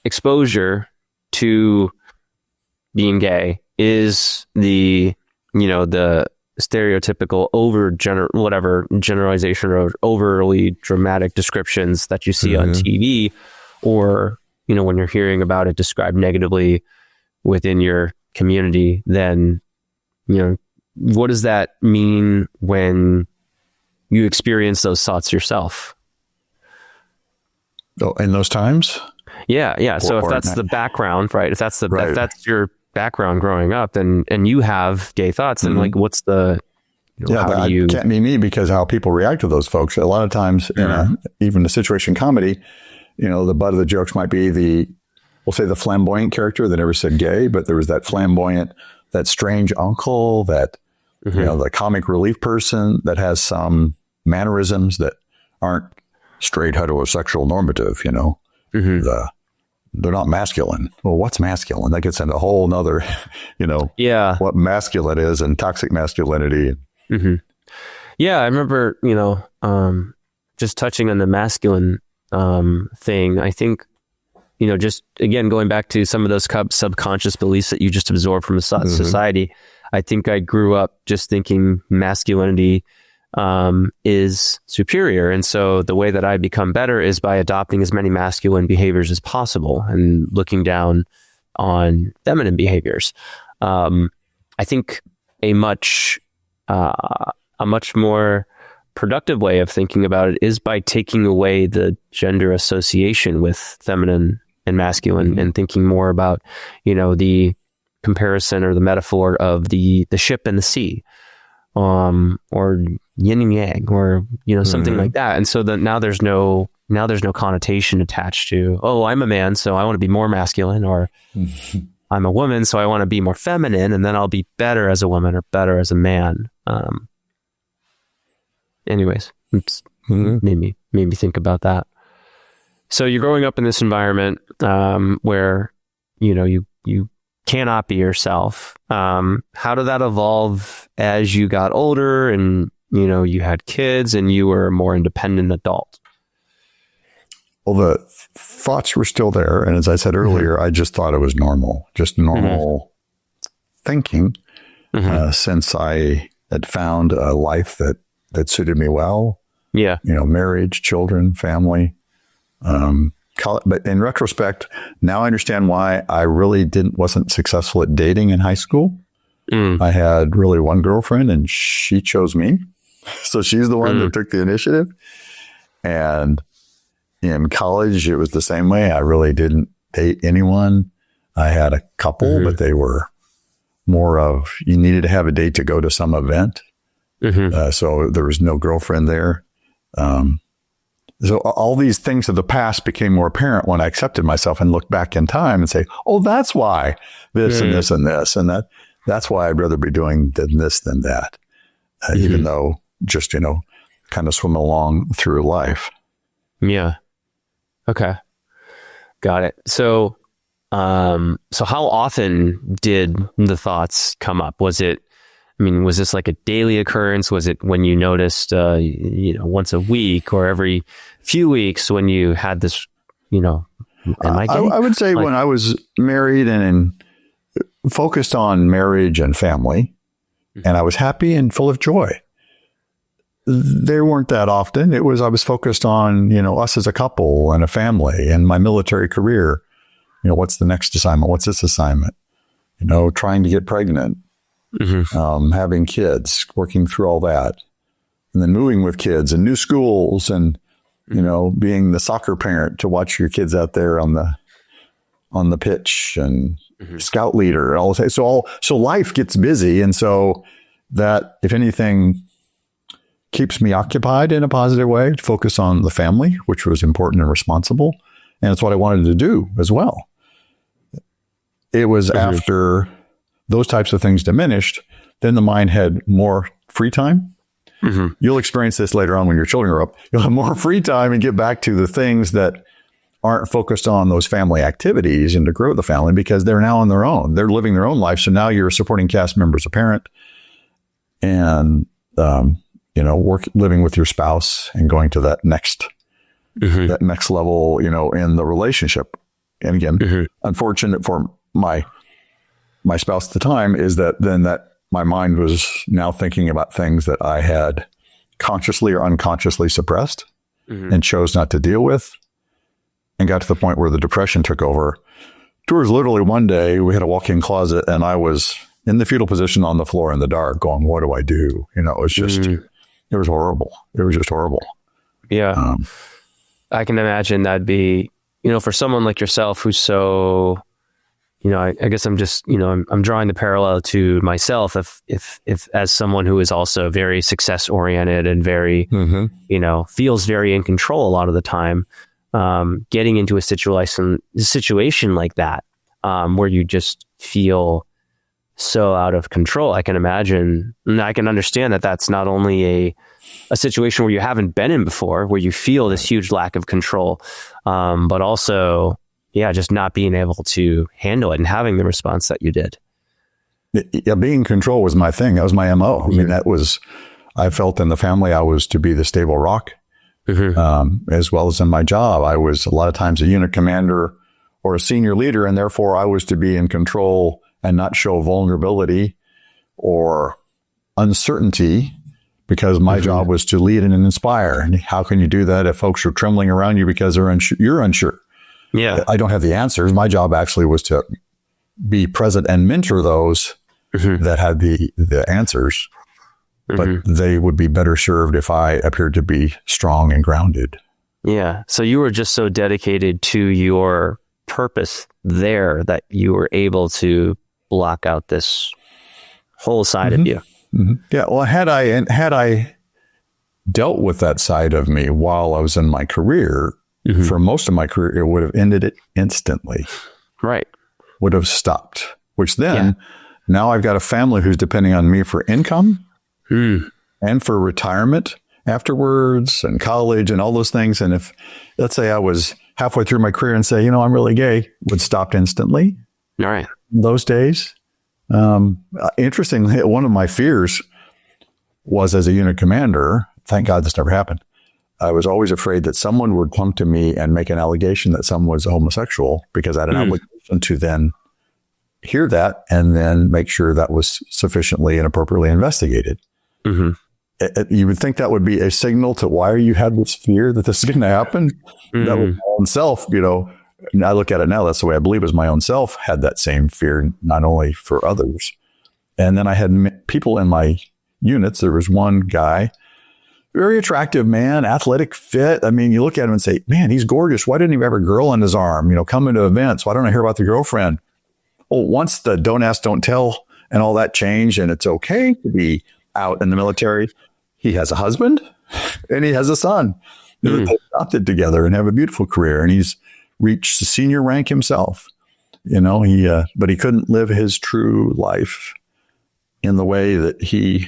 exposure to being gay is the stereotypical generalization or overly dramatic descriptions that you see on TV, or when you're hearing about it described negatively within your community, then what does that mean when you experience those thoughts yourself? Oh, in those times? Yeah. So if that's the background, right? If that's if that's your background growing up, and you have gay thoughts, then like, what's the but it can't be me, because how people react to those folks. A lot of times, even a situation comedy, the butt of the jokes might be we'll say the flamboyant character that never said gay, but there was that flamboyant, that strange uncle, that the comic relief person that has some mannerisms that aren't straight heterosexual normative, they're not masculine. Well, what's masculine? That gets into a whole nother, what masculine is and toxic masculinity. Yeah, I remember, just touching on the masculine thing. I think just again, going back to some of those subconscious beliefs that you just absorbed from society, I think I grew up just thinking masculinity is superior. And so the way that I become better is by adopting as many masculine behaviors as possible and looking down on feminine behaviors. I think a much more productive way of thinking about it is by taking away the gender association with feminine and masculine and thinking more about, the comparison or the metaphor of the ship and the sea, or yin and yang, or, something like that. And so that now there's no connotation attached to, oh, I'm a man, so I want to be more masculine, or I'm a woman, so I want to be more feminine, and then I'll be better as a woman or better as a man. Anyways, made me think about that. So you're growing up in this environment where you cannot be yourself. How did that evolve as you got older and you had kids and you were a more independent adult? Well, the thoughts were still there, and as I said earlier, I just thought it was normal, just normal thinking. Since I had found a life that suited me well. Yeah. Marriage, children, family. But in retrospect, now I understand why I really wasn't successful at dating in high school. I had really one girlfriend and she chose me. So she's the one that took the initiative. And in college, it was the same way. I really didn't date anyone. I had a couple, but they were more of, you needed to have a date to go to some event. So there was no girlfriend there. So all these things of the past became more apparent when I accepted myself and looked back in time and say, oh, that's why this and this and this. And that's why I'd rather be doing this than that. Even though just, kind of swim along through life. Yeah. Okay. Got it. So how often did the thoughts come up? Was this like a daily occurrence? Was it when you noticed, once a week or every few weeks when you had this, am I gay? I would say when I was married and focused on marriage and family, and I was happy and full of joy. They weren't that often. I was focused on, us as a couple and a family and my military career. What's the next assignment? What's this assignment? Trying to get pregnant. Having kids, working through all that, and then moving with kids and new schools, and being the soccer parent to watch your kids out there on the pitch, and scout leader, and all that. So life gets busy, and so that, if anything, keeps me occupied in a positive way. To focus on the family, which was important and responsible, and it's what I wanted to do as well. It was after those types of things diminished, then the mind had more free time. You'll experience this later on when your children are up. You'll have more free time and get back to the things that aren't focused on those family activities and to grow the family, because they're now on their own. They're living their own life. So now you're a supporting cast member as a parent, and, living with your spouse and going to that next level, in the relationship. And again, unfortunate for my spouse at the time is that my mind was now thinking about things that I had consciously or unconsciously suppressed and chose not to deal with, and got to the point where the depression took over. There was literally one day we had a walk-in closet and I was in the fetal position on the floor in the dark going, what do I do? It was just, it was horrible. It was just horrible. Yeah. I can imagine that'd be, for someone like yourself who's so, I guess I'm just, I'm drawing the parallel to myself. If as someone who is also very success oriented and very, feels very in control a lot of the time, getting into a situation like that, where you just feel so out of control, I can imagine, and I can understand that that's not only a situation where you haven't been in before, where you feel this huge lack of control, but also, just not being able to handle it and having the response that you did. Yeah, being in control was my thing. That was my MO. I felt in the family I was to be the stable rock, as well as in my job. I was a lot of times a unit commander or a senior leader, and therefore I was to be in control and not show vulnerability or uncertainty, because my job was to lead and inspire. And how can you do that if folks are trembling around you because you're unsure? Yeah. I don't have the answers. My job actually was to be present and mentor those that had the answers, but they would be better served if I appeared to be strong and grounded. Yeah. So you were just so dedicated to your purpose there that you were able to block out this whole side of you. Yeah. Well, had I dealt with that side of me while I was in my career, for most of my career, it would have ended it instantly. Right. Would have stopped, which then now I've got a family who's depending on me for income and for retirement afterwards and college and all those things. And if, let's say I was halfway through my career and say, you know, I'm really gay, would stop instantly. All right. Those days. Interestingly, one of my fears was, as a unit commander, thank God this never happened, I was always afraid that someone would come to me and make an allegation that someone was homosexual, because I had an obligation to then hear that and then make sure that was sufficiently and appropriately investigated. You would think that would be a signal to why you had this fear that this is going to happen. That was my own self, you know. And I look at it now, that's the way I believe is my own self had that same fear, not only for others. And then I had people in my units. There was one guy, very attractive man, athletic, fit. I mean, you look at him and say, man, he's gorgeous. Why didn't he have a girl on his arm? You know, coming to events. Why don't I hear about the girlfriend? Oh, once the don't ask, don't tell and all that changed, and it's okay to be out in the military, he has a husband and he has a son. They adopted together and have a beautiful career. And he's reached the senior rank himself. You know, but he couldn't live his true life in the way that he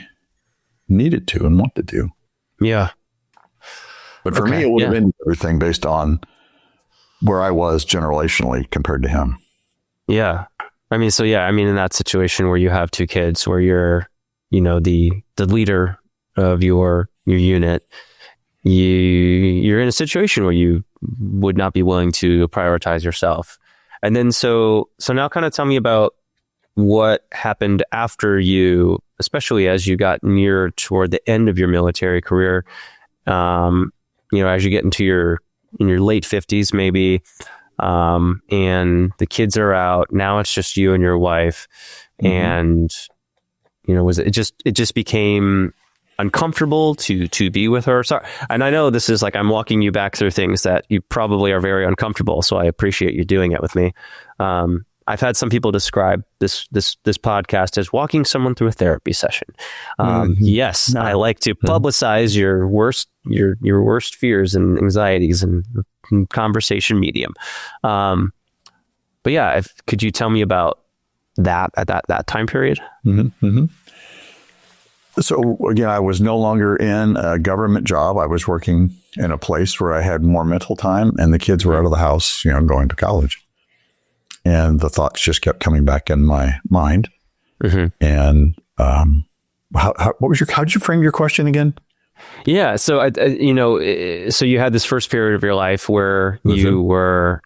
needed to and wanted to. Yeah. But for me, it would have been everything based on where I was generationally compared to him. Yeah. I mean, in that situation where you have two kids, where you're, you know, the leader of your unit, you're in a situation where you would not be willing to prioritize yourself. And then so now kind of tell me about what happened after you, especially as you got near toward the end of your military career. You know, as you get into your late 50s, maybe, and the kids are out. Now it's just you and your wife, and you know, it just became uncomfortable to be with her. Sorry, and I know this is like I'm walking you back through things that you probably are very uncomfortable. So I appreciate you doing it with me. I've had some people describe this podcast as walking someone through a therapy session. Yes, I like to publicize your worst fears and anxieties and conversation medium. But yeah, could you tell me about that at that time period? So again, I was no longer in a government job. I was working in a place where I had more mental time, and the kids were out of the house, you know, going to college. And the thoughts just kept coming back in my mind. And how did you frame your question again? Yeah. So, so you had this first period of your life where you were,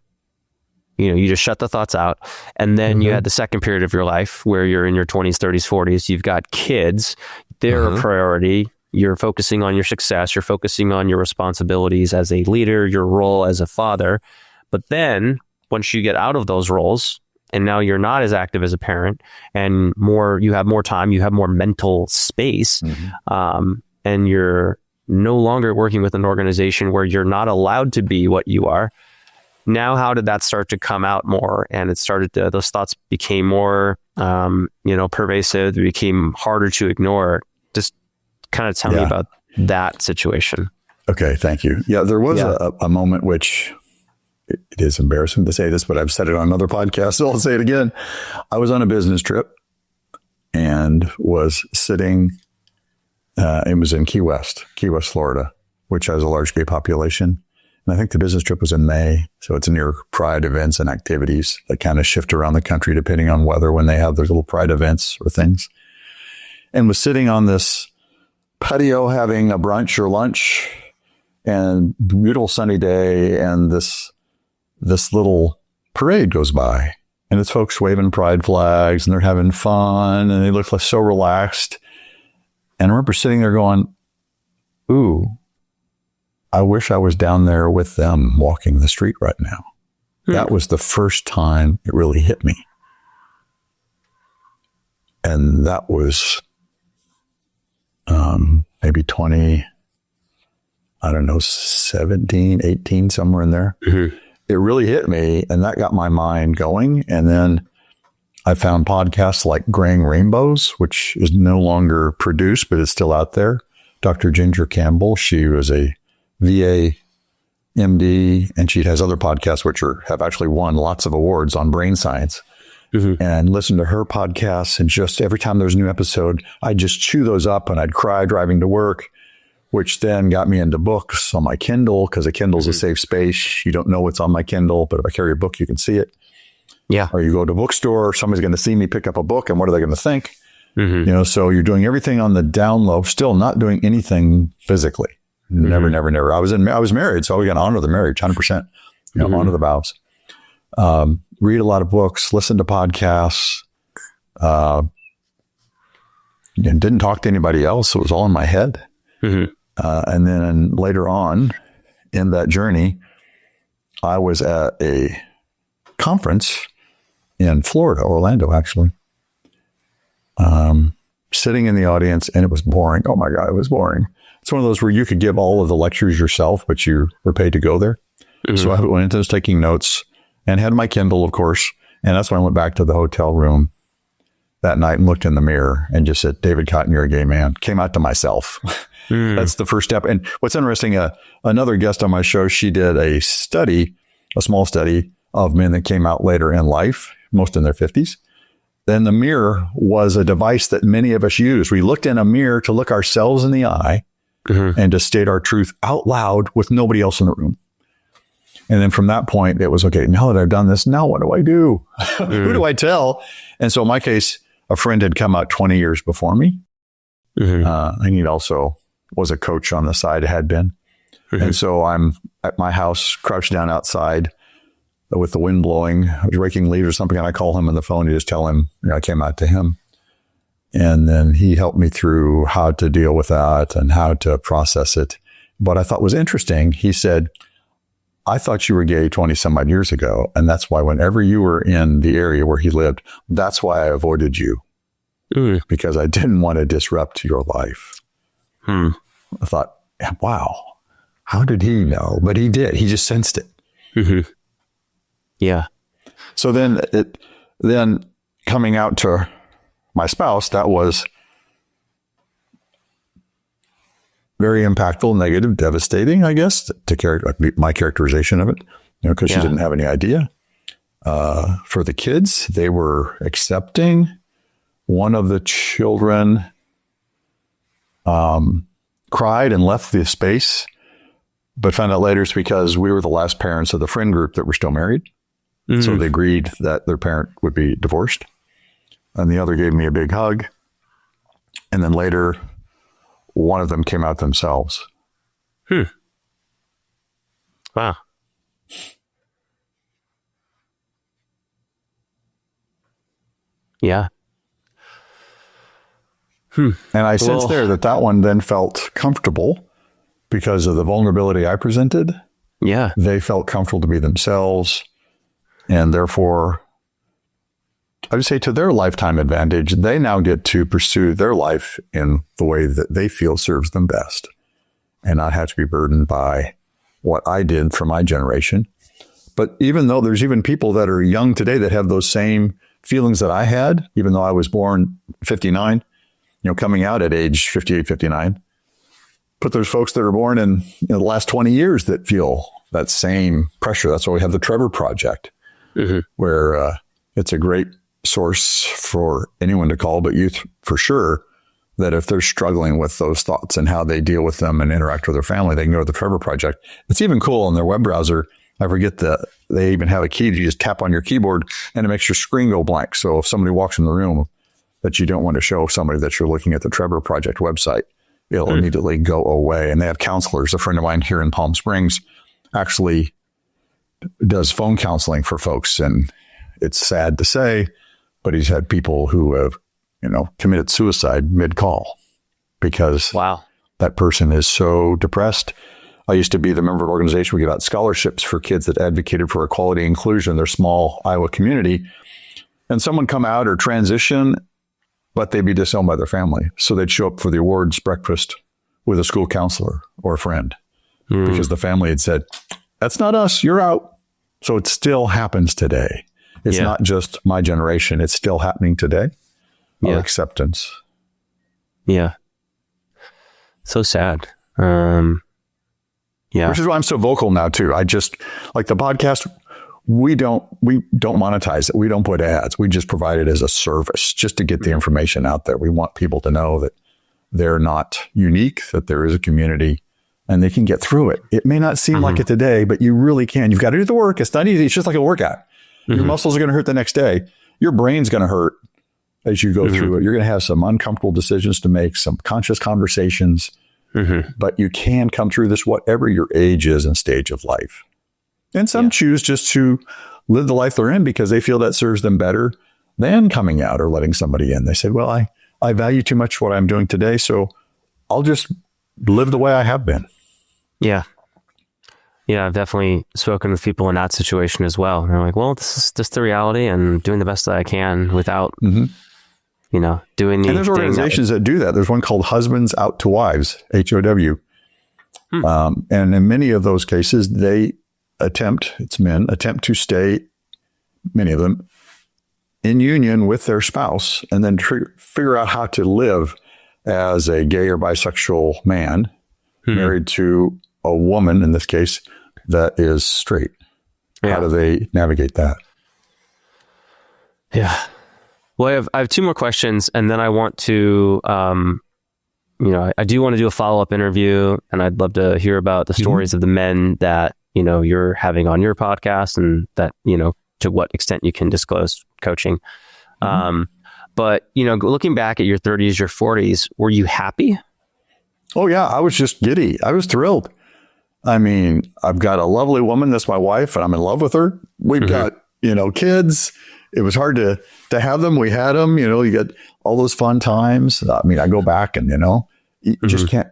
you know, you just shut the thoughts out. And then you had the second period of your life where you're in your 20s, 30s, 40s. You've got kids. They're a priority. You're focusing on your success. You're focusing on your responsibilities as a leader, your role as a father. But then once you get out of those roles and now you're not as active as a parent and you have more time, you have more mental space, and you're no longer working with an organization where you're not allowed to be what you are. Now, how did that start to come out more? And it started to, those thoughts became more, pervasive. They became harder to ignore. Just kind of tell me about that situation. Okay. Thank you. Yeah. There was a moment which it is embarrassing to say this, but I've said it on another podcast, so I'll say it again. I was on a business trip and was sitting, it was in Key West, Florida, which has a large gay population. And I think the business trip was in May. So it's near Pride events and activities that kind of shift around the country depending on weather when they have their little Pride events or things. And was sitting on this patio having a brunch or lunch, and beautiful sunny day, and this little parade goes by, and it's folks waving pride flags, and they're having fun, and they look like so relaxed. And I remember sitting there going, ooh, I wish I was down there with them walking the street right now. That was the first time it really hit me. And that was maybe 20, 17, 18, somewhere in there. Mm-hmm. It really hit me, and that got my mind going. And then I found podcasts like Graying Rainbows, which is no longer produced, but it's still out there. Dr. Ginger Campbell, she was a VA MD, and she has other podcasts which have actually won lots of awards on brain science. Mm-hmm. And listen to her podcasts, and just every time there's a new episode, I'd just chew those up, and I'd cry driving to work, which then got me into books on my Kindle, because a Kindle's a safe space. You don't know what's on my Kindle, but if I carry a book, you can see it. Yeah. Or you go to a bookstore, somebody's going to see me pick up a book, and what are they going to think? Mm-hmm. So you're doing everything on the down low, still not doing anything physically. Never, never, never. I was married, so we got to honor the marriage, 100%. Honor the vows. Read a lot of books, listen to podcasts. And didn't talk to anybody else. It was all in my head. Mm-hmm. And then later on in that journey, I was at a conference in Florida, Orlando, actually. Sitting in the audience, and it was boring. Oh my God, it was boring. It's one of those where you could give all of the lectures yourself, but you were paid to go there. Mm-hmm. So I went into this taking notes and had my Kindle, of course. And that's when I went back to the hotel room that night and looked in the mirror and just said, David Cotton, you're a gay man. Came out to myself. That's the first step. And what's interesting, another guest on my show, she did a small study of men that came out later in life, most in their 50s. Then the mirror was a device that many of us use. We looked in a mirror to look ourselves in the eye and to state our truth out loud with nobody else in the room. And then from that point, it was, okay, now that I've done this, now what do I do? Who do I tell? And so in my case, a friend had come out 20 years before me. And he also was a coach on the side, had been. And so I'm at my house, crouched down outside with the wind blowing. I was raking leaves or something, and I call him on the phone to just tell him, I came out to him. And then he helped me through how to deal with that and how to process it. What I thought was interesting, he said, I thought you were gay 20 some odd years ago. And that's why whenever you were in the area where he lived, that's why I avoided you. Because I didn't want to disrupt your life. I thought, wow, how did he know? But he did. He just sensed it. Yeah. So then coming out to my spouse, that was very impactful, negative, devastating, I guess, my characterization of it, because she didn't have any idea. For the kids, they were accepting. One of the children cried and left the space, but found out later it's because we were the last parents of the friend group that were still married. So they agreed that their parent would be divorced. And the other gave me a big hug. And then later, one of them came out themselves. Wow. Yeah. And I sensed there that one then felt comfortable because of the vulnerability I presented. Yeah. They felt comfortable to be themselves. And therefore, I would say to their lifetime advantage, they now get to pursue their life in the way that they feel serves them best and not have to be burdened by what I did for my generation. But even though there's even people that are young today that have those same feelings that I had, even though I was born 59, coming out at age 58, 59, but there's folks that are born in the last 20 years that feel that same pressure. That's why we have the Trevor Project, where it's a great source for anyone to call, but youth for sure, that if they're struggling with those thoughts and how they deal with them and interact with their family, they can go to the Trevor Project. It's even cool on their web browser. I forget they even have a key that you just tap on your keyboard and it makes your screen go blank. So if somebody walks in the room that you don't want to show somebody that you're looking at the Trevor Project website, it'll immediately go away. And they have counselors. A friend of mine here in Palm Springs actually does phone counseling for folks. And it's sad to say, but he's had people who have, committed suicide mid-call because that person is so depressed. I used to be the member of an organization. We give out scholarships for kids that advocated for equality and inclusion in their small Iowa community. And someone come out or transition, but they'd be disowned by their family. So they'd show up for the awards breakfast with a school counselor or a friend because the family had said, that's not us, you're out. So it still happens today. It's not just my generation. It's still happening today. Our acceptance. Yeah. So sad. Yeah. Which is why I'm so vocal now too. I just like the podcast. We don't monetize it. We don't put ads. We just provide it as a service just to get the information out there. We want people to know that they're not unique, that there is a community and they can get through it. It may not seem like it today, but you really can. You've got to do the work. It's not easy. It's just like a workout. Your muscles are going to hurt the next day. Your brain's going to hurt as you go through it. You're going to have some uncomfortable decisions to make, some conscious conversations, but you can come through this, whatever your age is and stage of life. And some choose just to live the life they're in because they feel that serves them better than coming out or letting somebody in. They say, well, I value too much what I'm doing today, so I'll just live the way I have been. Yeah. Yeah, I've definitely spoken with people in that situation as well. And they're like, well, this is just the reality and doing the best that I can without, doing the And there's organizations that do that. There's one called Husbands Out to Wives, HOW. And in many of those cases, they attempt to stay, many of them, in union with their spouse and then figure out how to live as a gay or bisexual man married to a woman, in this case, that is straight. How do they navigate that? Yeah. Well, I have two more questions, and then I want to, I do want to do a follow-up interview, and I'd love to hear about the stories of the men that, you're having on your podcast and that, to what extent you can disclose coaching. But, looking back at your 30s, your 40s, were you happy? Oh, yeah. I was just giddy. I was thrilled. I mean, I've got a lovely woman that's my wife, and I'm in love with her. We've got, kids. It was hard to have them. We had them, you get all those fun times. I mean, I go back and, you just can't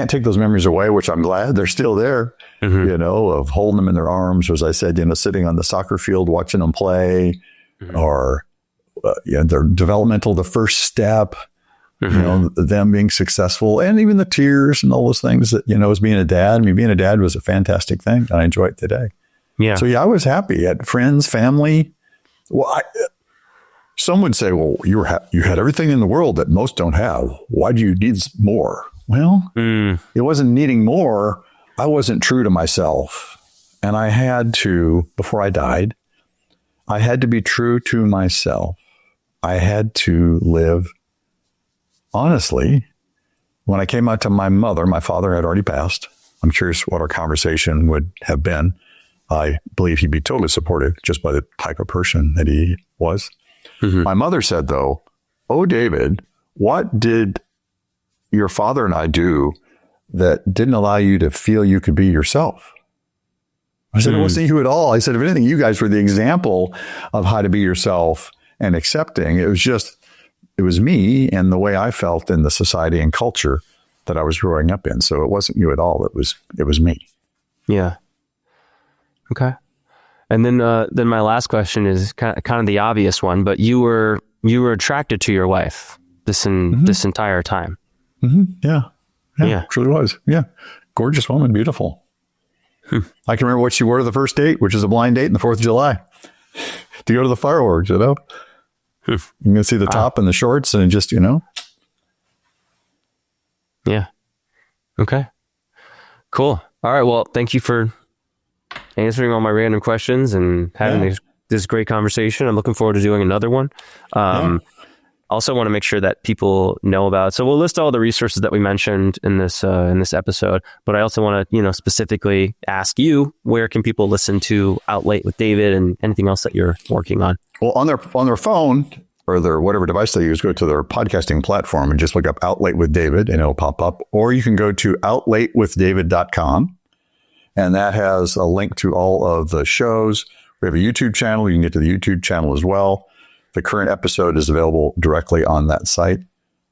take those memories away, which I'm glad they're still there, of holding them in their arms. Or as I said, sitting on the soccer field, watching them play or, their developmental, the first step, them being successful and even the tears and all those things that, as being a dad. I mean, being a dad was a fantastic thing. And I enjoy it today. Yeah. So I was happy. I had friends, family. Well, some would say, well, you had everything in the world that most don't have. Why do you need more? Well, it wasn't needing more. I wasn't true to myself. And I had to, before I died, I had to be true to myself. I had to live honestly. When I came out to my mother, my father had already passed. I'm curious what our conversation would have been. I believe he'd be totally supportive just by the type of person that he was. My mother said, though, oh, David, what did your father and I do that didn't allow you to feel you could be yourself? I said, it wasn't you at all. I said, if anything, you guys were the example of how to be yourself and accepting. It was me and the way I felt in the society and culture that I was growing up in. So it wasn't you at all. It was me. Yeah. Okay. And then my last question is kind of the obvious one, but you were attracted to your wife this entire time. Yeah, truly was. Yeah. Gorgeous woman, beautiful. I can remember what she wore to the first date, which is a blind date in the 4th of July to go to the fireworks, You can see the top and the shorts and just, Yeah. Okay. Cool. All right. Well, thank you for answering all my random questions and having this great conversation. I'm looking forward to doing another one. Also want to make sure that people know about. So we'll list all the resources that we mentioned in this episode. But I also want to specifically ask you, where can people listen to Out Late with David and anything else that you're working on? Well, on their phone or their whatever device they use, go to their podcasting platform and just look up Out Late with David and it'll pop up. Or you can go to outlatewithdavid.com And that has a link to all of the shows. We have a YouTube channel. You can get to the YouTube channel as well. The current episode is available directly on that site.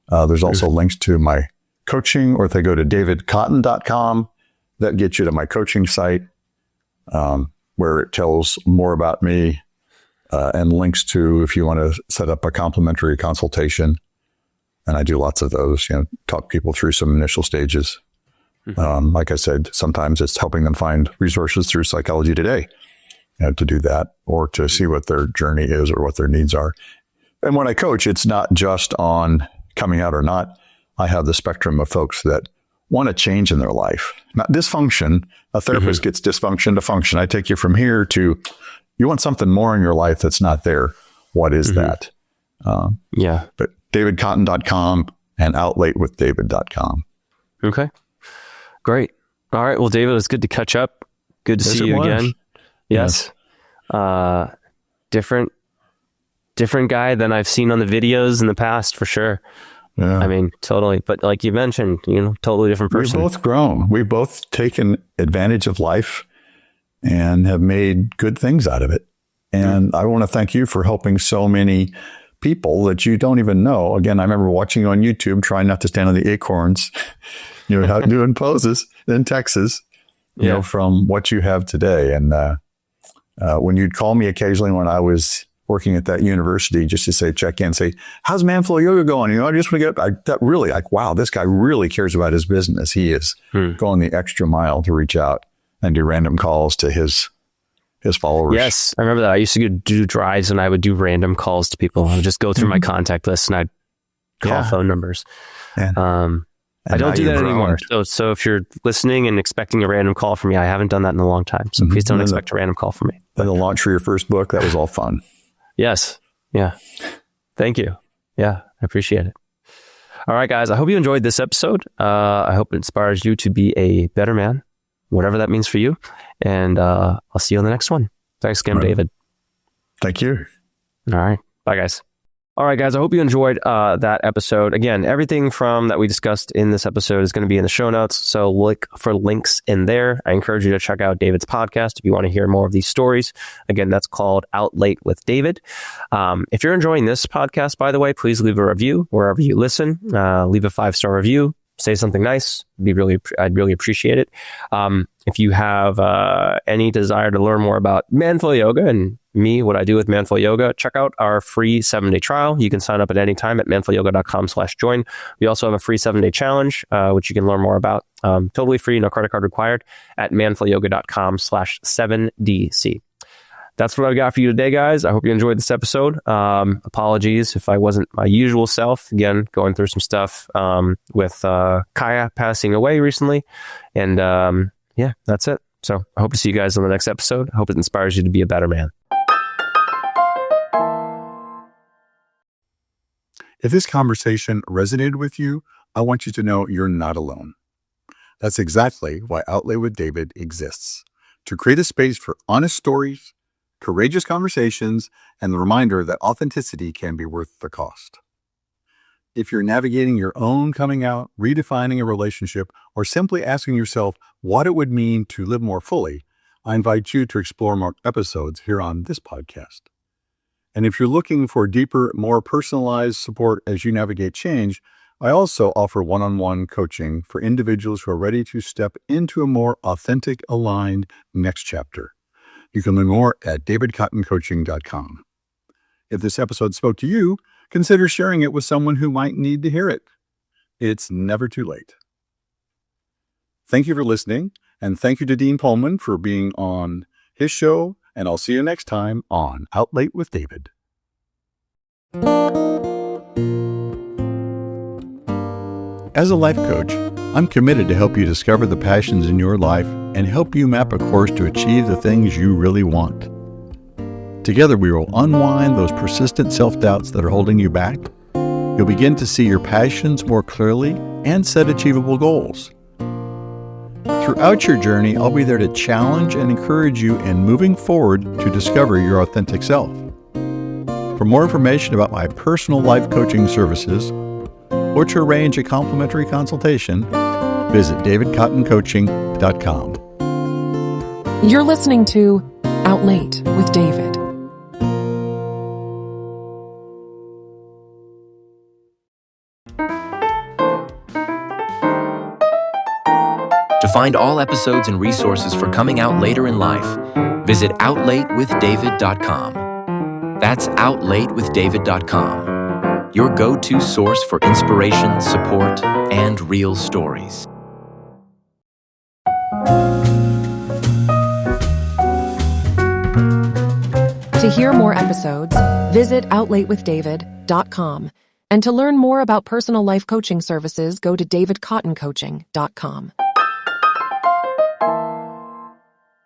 There's also links to my coaching, or if they go to davidcotton.com, that gets you to my coaching site, where it tells more about me, and links to if you want to set up a complimentary consultation. And I do lots of those, talk people through some initial stages. Like I said, sometimes it's helping them find resources through Psychology Today, to do that, or to see what their journey is or what their needs are. And when I coach, it's not just on coming out or not. I have the spectrum of folks that want a change in their life, not dysfunction. A therapist gets dysfunction to function. I take you from here to, you want something more in your life that's not there. What is that? But davidcotton.com and outlatewithdavid.com. Okay. Great. All right. Well, David, it's good to catch up. Good to see you again. Yes. Different guy than I've seen on the videos in the past, for sure. Yeah. I mean, totally. But like you mentioned, totally different person. We've both grown. We've both taken advantage of life and have made good things out of it. And I want to thank you for helping so many people that you don't even know. Again, I remember watching you on YouTube, trying not to stand on the acorns, doing poses in Texas, from what you have today. And when you'd call me occasionally when I was working at that university, just to check in, say, how's ManFlow Yoga going? I just want to that really, wow, this guy really cares about his business. He is going the extra mile to reach out and do random calls to his followers. Yes, I remember that. I used to do drives and I would do random calls to people. I would just go through my contact list and I'd call phone numbers. I don't do that anymore. So if you're listening and expecting a random call from me, I haven't done that in a long time. So please don't expect a random call from me. Then the launch for your first book, that was all fun. Yes. Yeah. Thank you. Yeah. I appreciate it. All right, guys. I hope you enjoyed this episode. I hope it inspires you to be a better man, whatever that means for you. And I'll see you on the next one. Thanks again, David. Thank you. All right. Bye, guys. All right, guys, I hope you enjoyed that episode. Again, everything from that we discussed in this episode is going to be in the show notes. So look for links in there. I encourage you to check out David's podcast if you want to hear more of these stories. Again, that's called Out Late with David. If you're enjoying this podcast, by the way, please leave a review wherever you listen. Leave a 5-star review. Say something nice. I'd really appreciate it. If you have any desire to learn more about ManFlow Yoga and me, what I do with ManFlow Yoga, check out our free 7-day trial. You can sign up at any time at manflowyoga.com/join. We also have a free 7-day challenge, which you can learn more about. Totally free, no credit card required, at manflowyoga.com/7DC. That's what I've got for you today, guys. I hope you enjoyed this episode. Apologies if I wasn't my usual self. Again, going through some stuff with Kaya passing away recently. And that's it. So I hope to see you guys on the next episode. I hope it inspires you to be a better man. If this conversation resonated with you, I want you to know you're not alone. That's exactly why Outlay with David exists, to create a space for honest stories, courageous conversations, and the reminder that authenticity can be worth the cost. If you're navigating your own coming out, redefining a relationship, or simply asking yourself what it would mean to live more fully, I invite you to explore more episodes here on this podcast. And if you're looking for deeper, more personalized support as you navigate change, I also offer one-on-one coaching for individuals who are ready to step into a more authentic, aligned next chapter. You can learn more at davidcottoncoaching.com. If this episode spoke to you, consider sharing it with someone who might need to hear it. It's never too late. Thank you for listening, and thank you to Dean Pohlman for being on his show, and I'll see you next time on Out Late with David. As a life coach, I'm committed to help you discover the passions in your life and help you map a course to achieve the things you really want. Together, we will unwind those persistent self-doubts that are holding you back. You'll begin to see your passions more clearly and set achievable goals. Throughout your journey, I'll be there to challenge and encourage you in moving forward to discover your authentic self. For more information about my personal life coaching services, or to arrange a complimentary consultation, visit davidcottoncoaching.com. You're listening to Out Late with David. To find all episodes and resources for coming out later in life, visit outlatewithdavid.com. That's outlatewithdavid.com, your go-to source for inspiration, support, and real stories. To hear more episodes, visit outlatewithdavid.com. And to learn more about personal life coaching services, go to davidcottoncoaching.com.